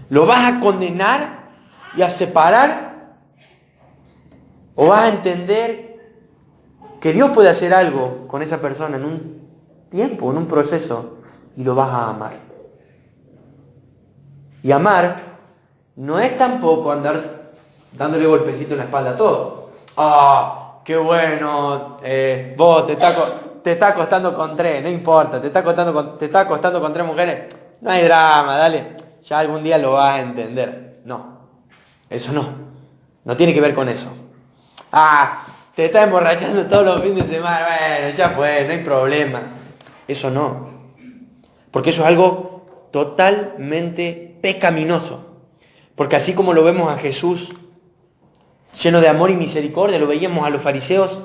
Speaker 1: ¿Lo vas a condenar y a separar? ¿O vas a entender que Dios puede hacer algo con esa persona en un tiempo, en un proceso, y lo vas a amar? Y amar no es tampoco andar dándole golpecito en la espalda a todo. ¡Ah, qué bueno! Vos te está acostando con 3, no importa, te está acostando con 3 mujeres. No hay drama, dale. Ya algún día lo vas a entender. No, eso no. No tiene que ver con eso. Ah, te estás emborrachando todos los fines de semana. Bueno, ya pues, no hay problema. Eso no. Porque eso es algo totalmente pecaminoso. Porque así como lo vemos a Jesús lleno de amor y misericordia, lo veíamos a los fariseos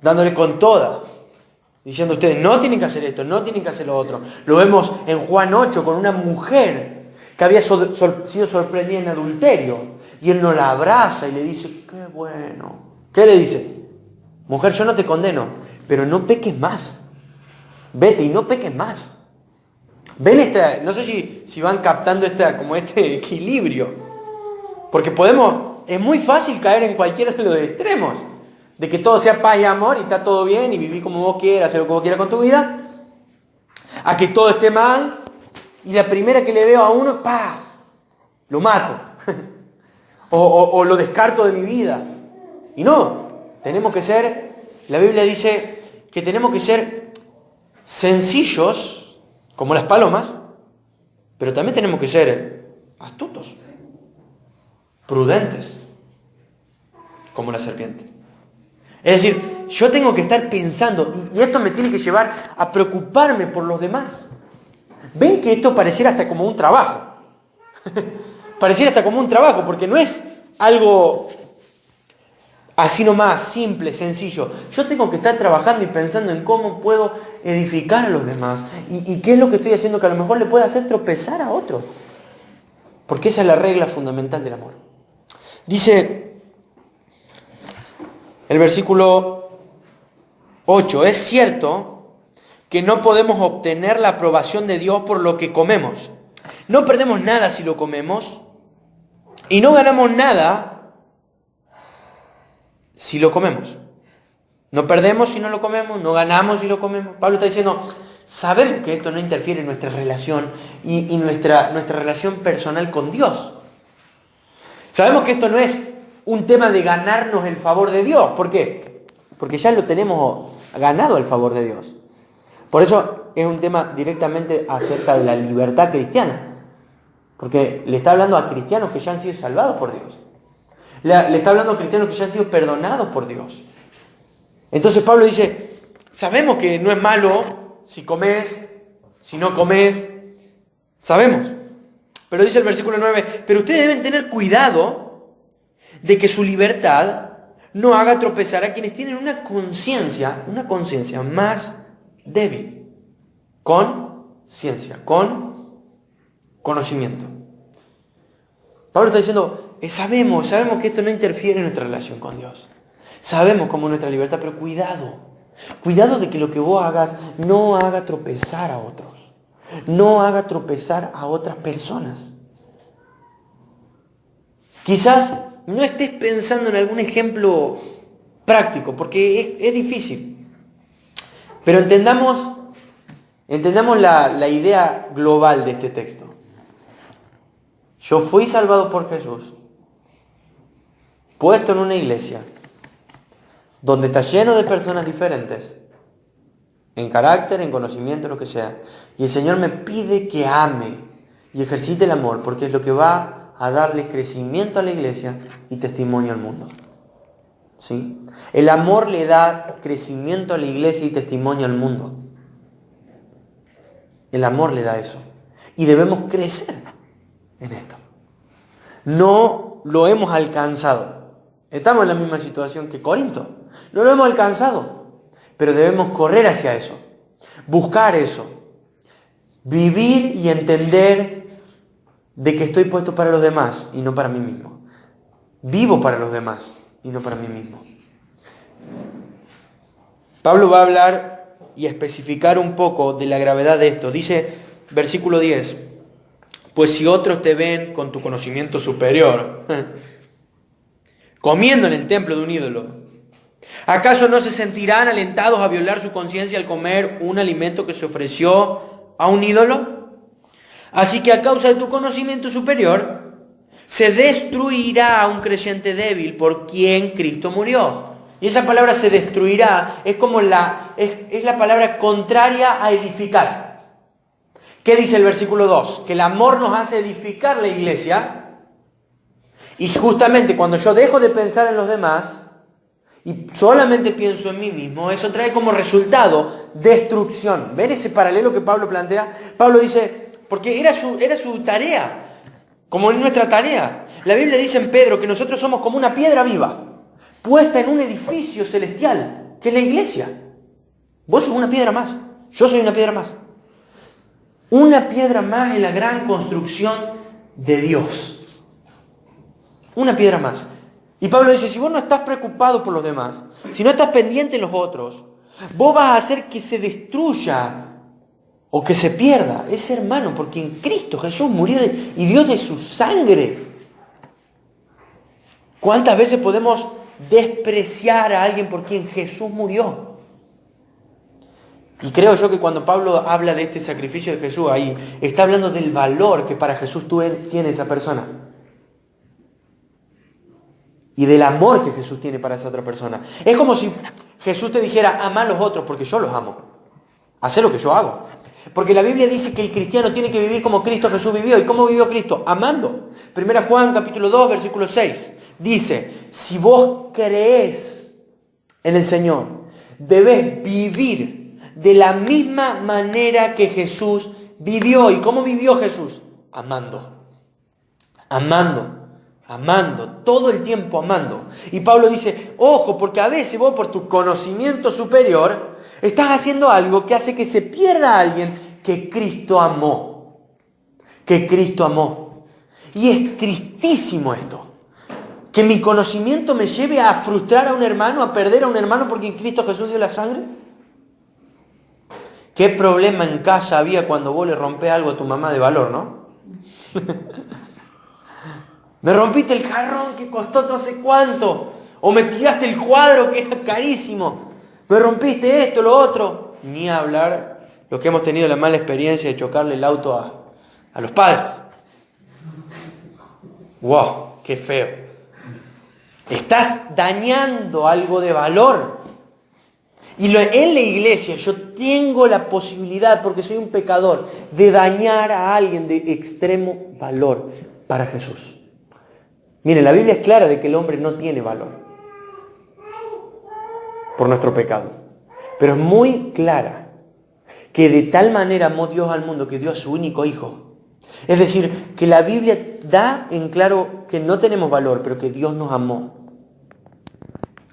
Speaker 1: dándole con toda, diciendo: ustedes no tienen que hacer esto, no tienen que hacer lo otro. Lo vemos en Juan 8 con una mujer que había sido sorprendida en adulterio, y él no la abraza y le dice: qué bueno. ¿Qué le dice? Mujer, yo no te condeno, pero no peques más. Vete y no peques más. ¿Ven no sé si van captando como este equilibrio? Porque es muy fácil caer en cualquiera de los extremos. De que todo sea paz y amor y está todo bien y vivir como vos quieras, hacer lo que vos quieras con tu vida. A que todo esté mal y la primera que le veo a uno, ¡pah!, lo mato. o lo descarto de mi vida. Y no, la Biblia dice que tenemos que ser sencillos como las palomas, pero también tenemos que ser astutos, prudentes, como la serpiente. Es decir, yo tengo que estar pensando, y esto me tiene que llevar a preocuparme por los demás. ¿Ven que esto pareciera hasta como un trabajo? Pareciera hasta como un trabajo, porque no es algo así nomás, simple, sencillo. Yo tengo que estar trabajando y pensando en cómo puedo edificar a los demás. Y qué es lo que estoy haciendo que a lo mejor le pueda hacer tropezar a otro. Porque esa es la regla fundamental del amor. Dice el versículo 8, es cierto que no podemos obtener la aprobación de Dios por lo que comemos. No perdemos nada si lo comemos y no ganamos nada si lo comemos. No perdemos si no lo comemos, no ganamos si lo comemos. Pablo está diciendo, sabemos que esto no interfiere en nuestra relación y nuestra relación personal con Dios. Sabemos que esto no es un tema de ganarnos el favor de Dios. ¿Por qué? Porque ya lo tenemos ganado el favor de Dios. Por eso es un tema directamente acerca de la libertad cristiana. Porque le está hablando a cristianos que ya han sido salvados por Dios. Le está hablando a cristianos que ya han sido perdonados por Dios. Entonces Pablo dice, sabemos que no es malo si comes, si no comes, sabemos. Pero dice el versículo 9, pero ustedes deben tener cuidado de que su libertad no haga tropezar a quienes tienen una conciencia más débil, con ciencia, con conocimiento. Pablo está diciendo, sabemos que esto no interfiere en nuestra relación con Dios. Sabemos cómo es nuestra libertad, pero cuidado de que lo que vos hagas no haga tropezar a otros, no haga tropezar a otras personas. Quizás no estés pensando en algún ejemplo práctico, porque es difícil. Pero entendamos la idea global de este texto. Yo fui salvado por Jesús, puesto en una iglesia, donde está lleno de personas diferentes, en carácter, en conocimiento, lo que sea. Y el Señor me pide que ame y ejercite el amor, porque es lo que va a darle crecimiento a la iglesia y testimonio al mundo. ¿Sí? El amor le da crecimiento a la iglesia y testimonio al mundo. El amor le da eso. Y debemos crecer en esto. No lo hemos alcanzado. Estamos en la misma situación que Corinto. No lo hemos alcanzado, pero debemos correr hacia eso, buscar eso, vivir y entender de que estoy puesto para los demás y no para mí mismo. Vivo para los demás y no para mí mismo. Pablo va a hablar y a especificar un poco de la gravedad de esto. Dice, versículo 10, pues si otros te ven con tu conocimiento superior, comiendo en el templo de un ídolo, ¿acaso no se sentirán alentados a violar su conciencia al comer un alimento que se ofreció a un ídolo? Así que a causa de tu conocimiento superior, se destruirá a un creyente débil por quien Cristo murió. Y esa palabra se destruirá es como es la palabra contraria a edificar. ¿Qué dice el versículo 2? Que el amor nos hace edificar la iglesia. Y justamente cuando yo dejo de pensar en los demás y solamente pienso en mí mismo, eso trae como resultado destrucción. ¿Ven ese paralelo que Pablo plantea? Pablo dice, porque era su tarea, como es nuestra tarea. La Biblia dice en Pedro que nosotros somos como una piedra viva, puesta en un edificio celestial, que es la iglesia. Vos sos una piedra más, yo soy una piedra más. Una piedra más en la gran construcción de Dios. Una piedra más. Y Pablo dice, si vos no estás preocupado por los demás, si no estás pendiente de los otros, vos vas a hacer que se destruya o que se pierda ese hermano por quien Cristo Jesús murió y dio de su sangre. ¿Cuántas veces podemos despreciar a alguien por quien Jesús murió? Y creo yo que cuando Pablo habla de este sacrificio de Jesús ahí, está hablando del valor que para Jesús tiene esa persona. Y del amor que Jesús tiene para esa otra persona. Es como si Jesús te dijera, ama a los otros porque yo los amo. Hacé lo que yo hago. Porque la Biblia dice que el cristiano tiene que vivir como Cristo Jesús vivió. ¿Y cómo vivió Cristo? Amando. 1 Juan capítulo 2, versículo 6. Dice, si vos creés en el Señor, debés vivir de la misma manera que Jesús vivió. ¿Y cómo vivió Jesús? Amando. Amando. Amando. Todo el tiempo amando. Y Pablo dice, ojo, porque a veces vos por tu conocimiento superior estás haciendo algo que hace que se pierda a alguien que Cristo amó. Que Cristo amó. Y es tristísimo esto. Que mi conocimiento me lleve a frustrar a un hermano, a perder a un hermano porque en Cristo Jesús dio la sangre. ¿Qué problema en casa había cuando vos le rompés algo a tu mamá de valor, no? Me rompiste el jarrón que costó no sé cuánto. O me tiraste el cuadro que era carísimo. Me rompiste esto, lo otro. Ni hablar lo que hemos tenido la mala experiencia de chocarle el auto a los padres. ¡Wow! ¡Qué feo! Estás dañando algo de valor. Y en la iglesia yo tengo la posibilidad, porque soy un pecador, de dañar a alguien de extremo valor para Jesús. Miren, la Biblia es clara de que el hombre no tiene valor por nuestro pecado. Pero es muy clara que de tal manera amó Dios al mundo que dio a su único hijo. Es decir, que la Biblia da en claro que no tenemos valor, pero que Dios nos amó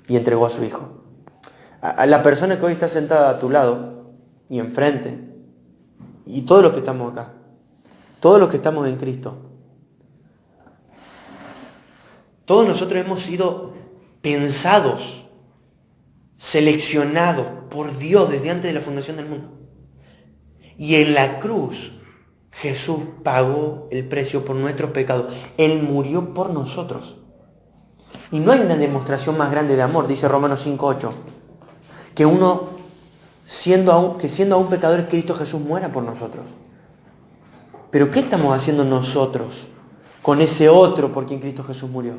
Speaker 1: y entregó a su hijo. A la persona que hoy está sentada a tu lado y enfrente, y todos los que estamos acá, todos los que estamos en Cristo, todos nosotros hemos sido pensados, seleccionados por Dios desde antes de la fundación del mundo. Y en la cruz Jesús pagó el precio por nuestros pecados. Él murió por nosotros. Y no hay una demostración más grande de amor, dice Romanos 5:8. Que siendo aún pecadores, Cristo Jesús muera por nosotros. Pero ¿qué estamos haciendo nosotros con ese otro por quien Cristo Jesús murió?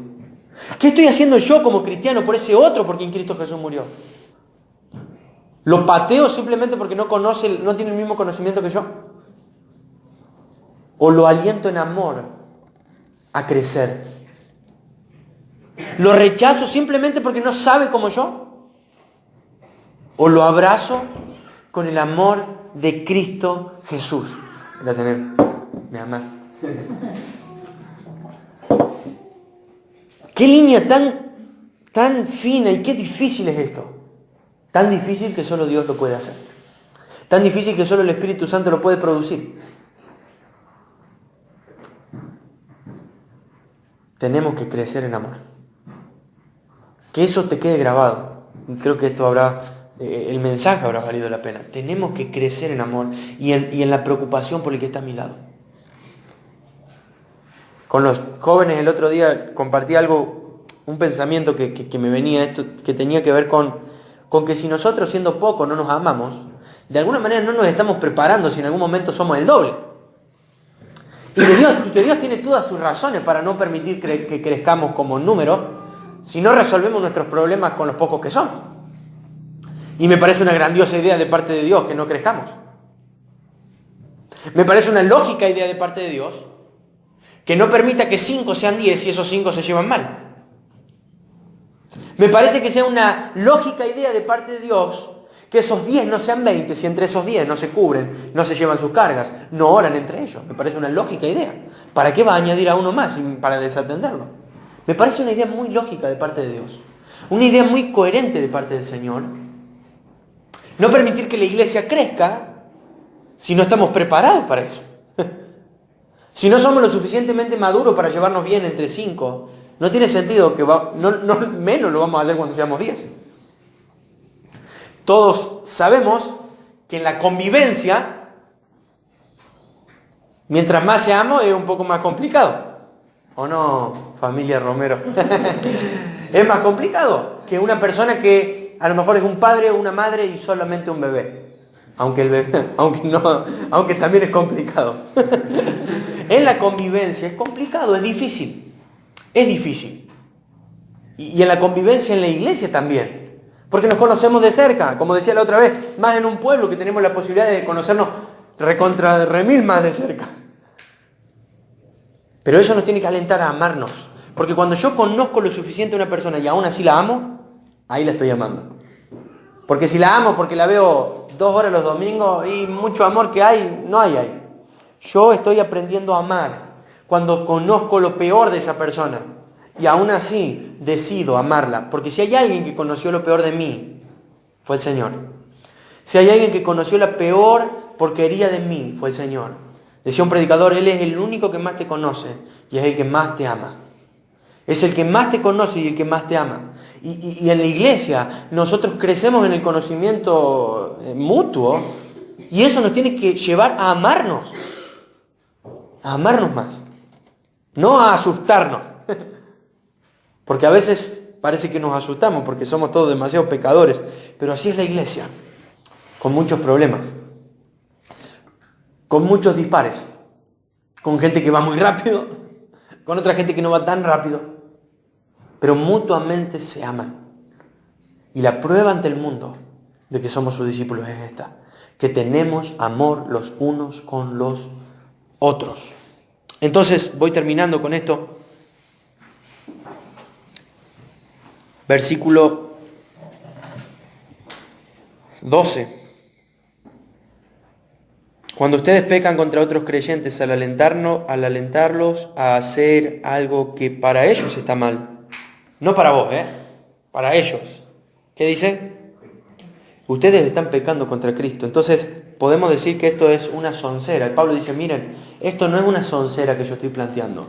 Speaker 1: ¿Qué estoy haciendo yo como cristiano por ese otro por quien Cristo Jesús murió? ¿Lo pateo simplemente porque no tiene el mismo conocimiento que yo? ¿O lo aliento en amor a crecer? ¿Lo rechazo simplemente porque no sabe como yo? ¿O lo abrazo con el amor de Cristo Jesús? Gracias, Nel. Me amas. ¿Qué línea tan tan fina y qué difícil es esto. Tan difícil que solo Dios lo puede hacer. Tan difícil que solo el Espíritu Santo lo puede producir. Tenemos que crecer en amor. Que eso te quede grabado. Y creo que esto el mensaje habrá valido la pena. Tenemos que crecer en amor y en la preocupación por el que está a mi lado. Con los jóvenes el otro día compartí un pensamiento que me venía, esto que tenía que ver con que si nosotros siendo pocos no nos amamos, de alguna manera no nos estamos preparando si en algún momento somos el doble. Y que Dios tiene todas sus razones para no permitir que crezcamos como número si no resolvemos nuestros problemas con los pocos que somos. Y me parece una grandiosa idea de parte de Dios que no crezcamos. Me parece una lógica idea de parte de Dios que no permita que 5 sean 10 y esos 5 se llevan mal. Me parece que sea una lógica idea de parte de Dios que esos 10 no sean 20 si entre esos 10 no se cubren, no se llevan sus cargas, no oran entre ellos. Me parece una lógica idea. ¿Para qué va a añadir a uno más para desatenderlo? Me parece una idea muy lógica de parte de Dios. Una idea muy coherente de parte del Señor. No permitir que la iglesia crezca si no estamos preparados para eso. Si no somos lo suficientemente maduros para llevarnos bien entre 5, no tiene sentido que menos lo vamos a hacer cuando seamos 10. Todos sabemos que en la convivencia, mientras más seamos, es un poco más complicado. ¿O no, familia Romero? Es más complicado que una persona que a lo mejor es un padre o una madre y solamente un bebé. Aunque también es complicado. En la convivencia es complicado, es difícil. Es difícil. Y en la convivencia en la iglesia también. Porque nos conocemos de cerca, como decía la otra vez, más en un pueblo que tenemos la posibilidad de conocernos remil más de cerca. Pero eso nos tiene que alentar a amarnos. Porque cuando yo conozco lo suficiente a una persona y aún así la amo, ahí la estoy amando. Porque si la amo porque la veo 2 horas los domingos y mucho amor que hay, no hay ahí. Yo estoy aprendiendo a amar cuando conozco lo peor de esa persona. Y aún así decido amarla. Porque si hay alguien que conoció lo peor de mí, fue el Señor. Si hay alguien que conoció la peor porquería de mí, fue el Señor. Decía un predicador, Él es el único que más te conoce y es el que más te ama. Es el que más te conoce y el que más te ama. Y en la iglesia nosotros crecemos en el conocimiento mutuo y eso nos tiene que llevar a amarnos. A amarnos más. No a asustarnos. Porque a veces parece que nos asustamos porque somos todos demasiados pecadores. Pero así es la iglesia. Con muchos problemas. Con muchos dispares. Con gente que va muy rápido. Con otra gente que no va tan rápido. Pero mutuamente se aman. Y la prueba ante el mundo de que somos sus discípulos es esta. Que tenemos amor los unos con los otros. Entonces, voy terminando con esto. Versículo 12. Cuando ustedes pecan contra otros creyentes al alentarlos a hacer algo que para ellos está mal. No para vos, para ellos. ¿Qué dice? Ustedes están pecando contra Cristo. Entonces, podemos decir que esto es una soncera. Y Pablo dice, miren, esto no es una soncera que yo estoy planteando.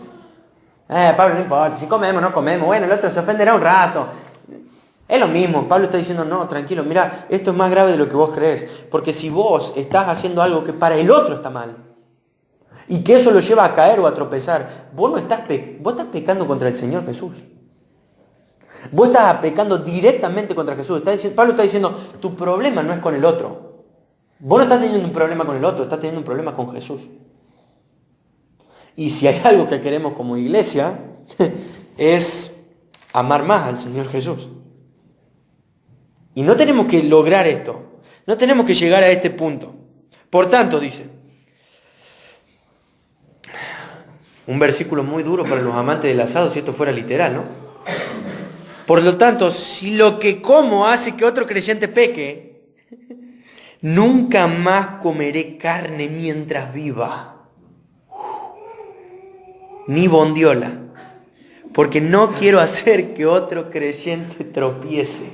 Speaker 1: Pablo, no importa, si comemos, no comemos. Bueno, el otro se ofenderá un rato. Es lo mismo. Pablo está diciendo, no, tranquilo, mira, esto es más grave de lo que vos creés. Porque si vos estás haciendo algo que para el otro está mal, y que eso lo lleva a caer o a tropezar, vos estás pecando contra el Señor Jesús. Vos estás pecando directamente contra Jesús. Pablo está diciendo, tu problema no es con el otro. Vos no estás teniendo un problema con el otro, estás teniendo un problema con Jesús. Y si hay algo que queremos como iglesia, es amar más al Señor Jesús. Y no tenemos que lograr esto. No tenemos que llegar a este punto. Por tanto, dice, un versículo muy duro para los amantes del asado, si esto fuera literal, ¿no? Por lo tanto, si lo que como hace que otro creyente peque, nunca más comeré carne mientras viva. Ni bondiola. porque no quiero hacer que otro creyente tropiece.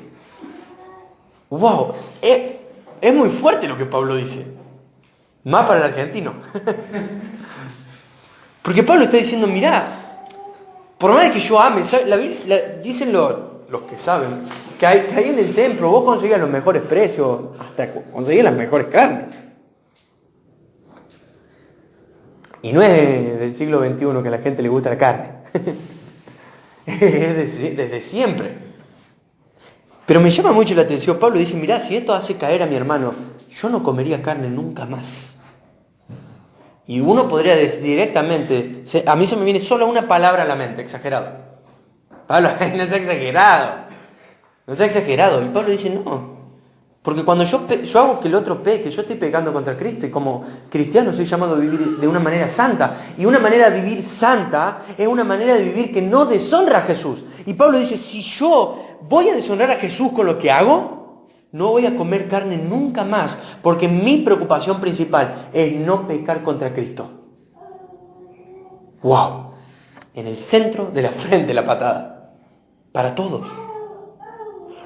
Speaker 1: ¡Wow! Es muy fuerte lo que Pablo dice. Más para el argentino. Porque Pablo está diciendo, mirá, por más de que yo ame, dicen los que saben, que ahí en el templo vos conseguías los mejores precios, hasta conseguías las mejores carnes. Y no es del siglo XXI que a la gente le gusta la carne. Es desde siempre. Pero me llama mucho la atención, Pablo dice, mirá, si esto hace caer a mi hermano, yo no comería carne nunca más. Y uno podría decir directamente, a mí se me viene solo una palabra a la mente, exagerado. Pablo, no es exagerado. No es exagerado. Y Pablo dice, no. Porque cuando yo hago que el otro peque, yo estoy pecando contra Cristo y como cristiano soy llamado a vivir de una manera santa. Y una manera de vivir santa es una manera de vivir que no deshonra a Jesús. Y Pablo dice, si yo voy a deshonrar a Jesús con lo que hago, no voy a comer carne nunca más, porque mi preocupación principal es no pecar contra Cristo. ¡Wow! En el centro de la frente la patada. Para todos.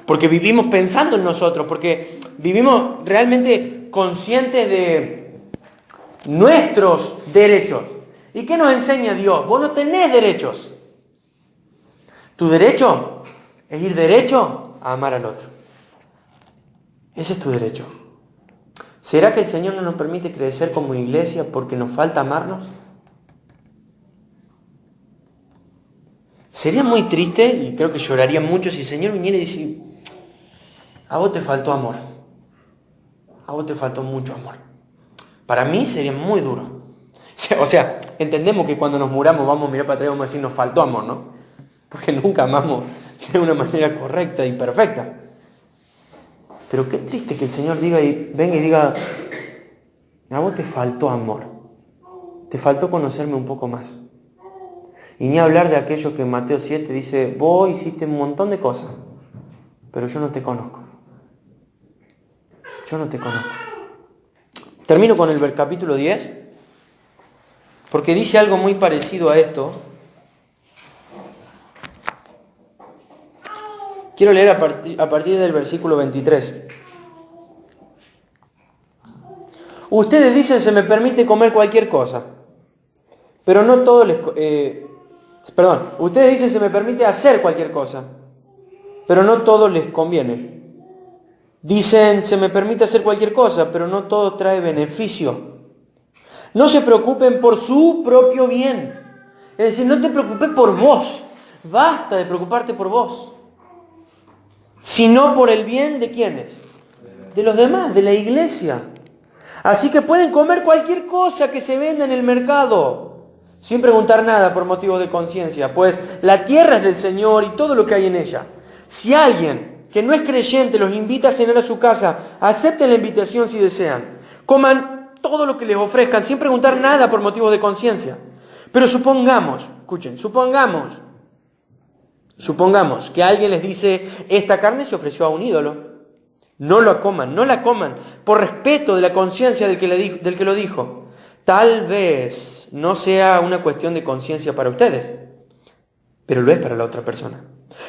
Speaker 1: Porque vivimos pensando en nosotros, porque vivimos realmente conscientes de nuestros derechos. ¿Y qué nos enseña Dios? Vos no tenés derechos. Tu derecho es ir derecho a amar al otro. Ese es tu derecho. ¿Será que el Señor no nos permite crecer como iglesia porque nos falta amarnos? Sería muy triste, y creo que lloraría mucho, si el Señor viniera y dice, a vos te faltó amor. A vos te faltó mucho amor. Para mí sería muy duro. O sea, entendemos que cuando nos muramos vamos a mirar para atrás y vamos a decir, nos faltó amor, ¿no? Porque nunca amamos de una manera correcta y perfecta. Pero qué triste que el Señor venga y diga, a vos te faltó amor. Te faltó conocerme un poco más. Y ni hablar de aquello que en Mateo 7 dice, vos hiciste un montón de cosas, pero yo no te conozco. Yo no te conozco. Termino con el capítulo 10, porque dice algo muy parecido a esto. Quiero leer a partir del versículo 23. Ustedes dicen, se me permite comer cualquier cosa, pero no todo ustedes dicen, se me permite hacer cualquier cosa, pero no todo les conviene. Dicen, se me permite hacer cualquier cosa, pero no todo trae beneficio. No se preocupen por su propio bien. Es decir, no te preocupes por vos. Basta de preocuparte por vos. Sino por el bien de ¿quiénes? De los demás, de la iglesia. Así que pueden comer cualquier cosa que se venda en el mercado, sin preguntar nada por motivos de conciencia, pues la tierra es del Señor y todo lo que hay en ella. Si alguien que no es creyente los invita a cenar a su casa, acepten la invitación si desean. Coman todo lo que les ofrezcan, sin preguntar nada por motivos de conciencia. Pero supongamos que alguien les dice, esta carne se ofreció a un ídolo. No la coman, por respeto de la conciencia del que lo dijo. Tal vez no sea una cuestión de conciencia para ustedes, pero lo es para la otra persona.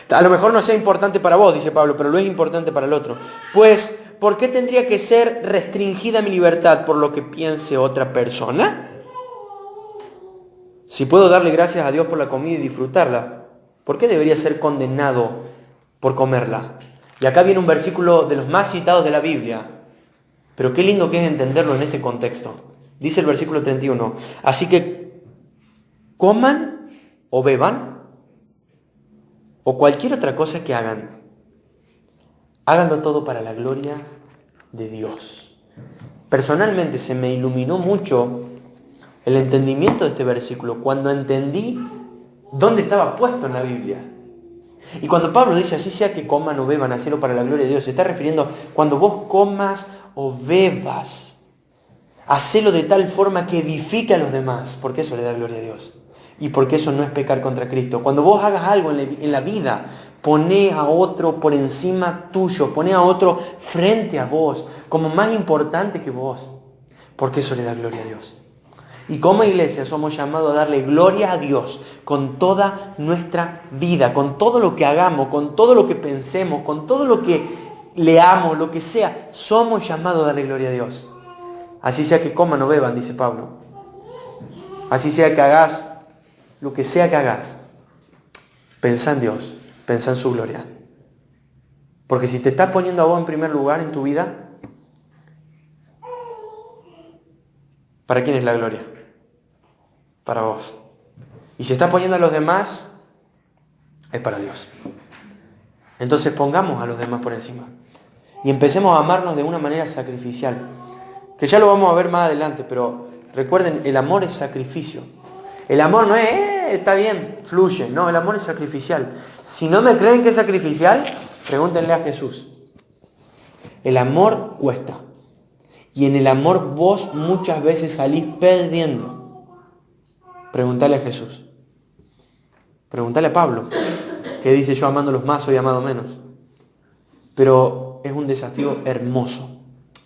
Speaker 1: A lo mejor no sea importante para vos, dice Pablo, pero lo es importante para el otro. Pues, ¿por qué tendría que ser restringida mi libertad por lo que piense otra persona? Si puedo darle gracias a Dios por la comida y disfrutarla, ¿por qué debería ser condenado por comerla? Y acá viene un versículo de los más citados de la Biblia, pero qué lindo que es entenderlo en este contexto. Dice el versículo 31, así que coman o beban, o cualquier otra cosa que hagan, háganlo todo para la gloria de Dios. Personalmente se me iluminó mucho el entendimiento de este versículo cuando entendí dónde estaba puesto en la Biblia. Y cuando Pablo dice, así sea que coman o beban, hacelo para la gloria de Dios, se está refiriendo cuando vos comas o bebas, hacelo de tal forma que edifique a los demás, porque eso le da gloria a Dios. Y porque eso no es pecar contra Cristo. Cuando vos hagas algo en la vida, poné a otro por encima tuyo, poné a otro frente a vos, como más importante que vos, porque eso le da gloria a Dios. Y como iglesia somos llamados a darle gloria a Dios con toda nuestra vida, con todo lo que hagamos, con todo lo que pensemos, con todo lo que leamos, lo que sea. Somos llamados a darle gloria a Dios. Así sea que coman o beban, dice Pablo. Así sea que hagas lo que sea que hagas. Pensá en Dios, pensá en su gloria. Porque si te estás poniendo a vos en primer lugar en tu vida, ¿para quién es la gloria? Para vos. Y si estás poniendo a los demás, es para Dios. Entonces pongamos a los demás por encima. Y empecemos a amarnos de una manera sacrificial. Que ya lo vamos a ver más adelante, pero recuerden, el amor es sacrificio. El amor no es, está bien, fluye. No, el amor es sacrificial. Si no me creen que es sacrificial, pregúntenle a Jesús. El amor cuesta. Y en el amor vos muchas veces salís perdiendo. Preguntale a Jesús. Preguntale a Pablo, que dice yo amándolos más, soy amado menos. Pero es un desafío hermoso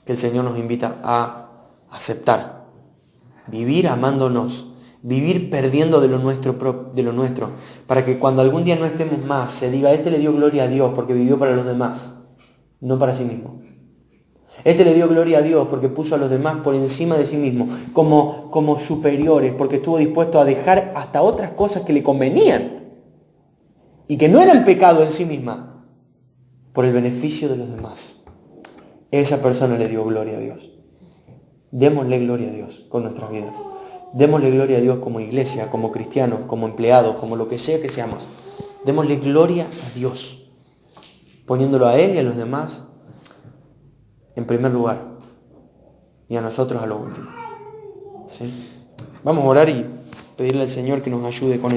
Speaker 1: que el Señor nos invita a aceptar. Vivir amándonos. Vivir perdiendo de lo nuestro, para que cuando algún día no estemos más, se diga, este le dio gloria a Dios porque vivió para los demás, no para sí mismo. Este le dio gloria a Dios porque puso a los demás por encima de sí mismo, como superiores, porque estuvo dispuesto a dejar hasta otras cosas que le convenían y que no eran pecado en sí misma, por el beneficio de los demás. Esa persona le dio gloria a Dios. Démosle gloria a Dios con nuestras vidas. Démosle gloria a Dios como iglesia, como cristianos, como empleados, como lo que sea que seamos. Démosle gloria a Dios, poniéndolo a Él y a los demás en primer lugar y a nosotros a lo último. ¿Sí? Vamos a orar y pedirle al Señor que nos ayude con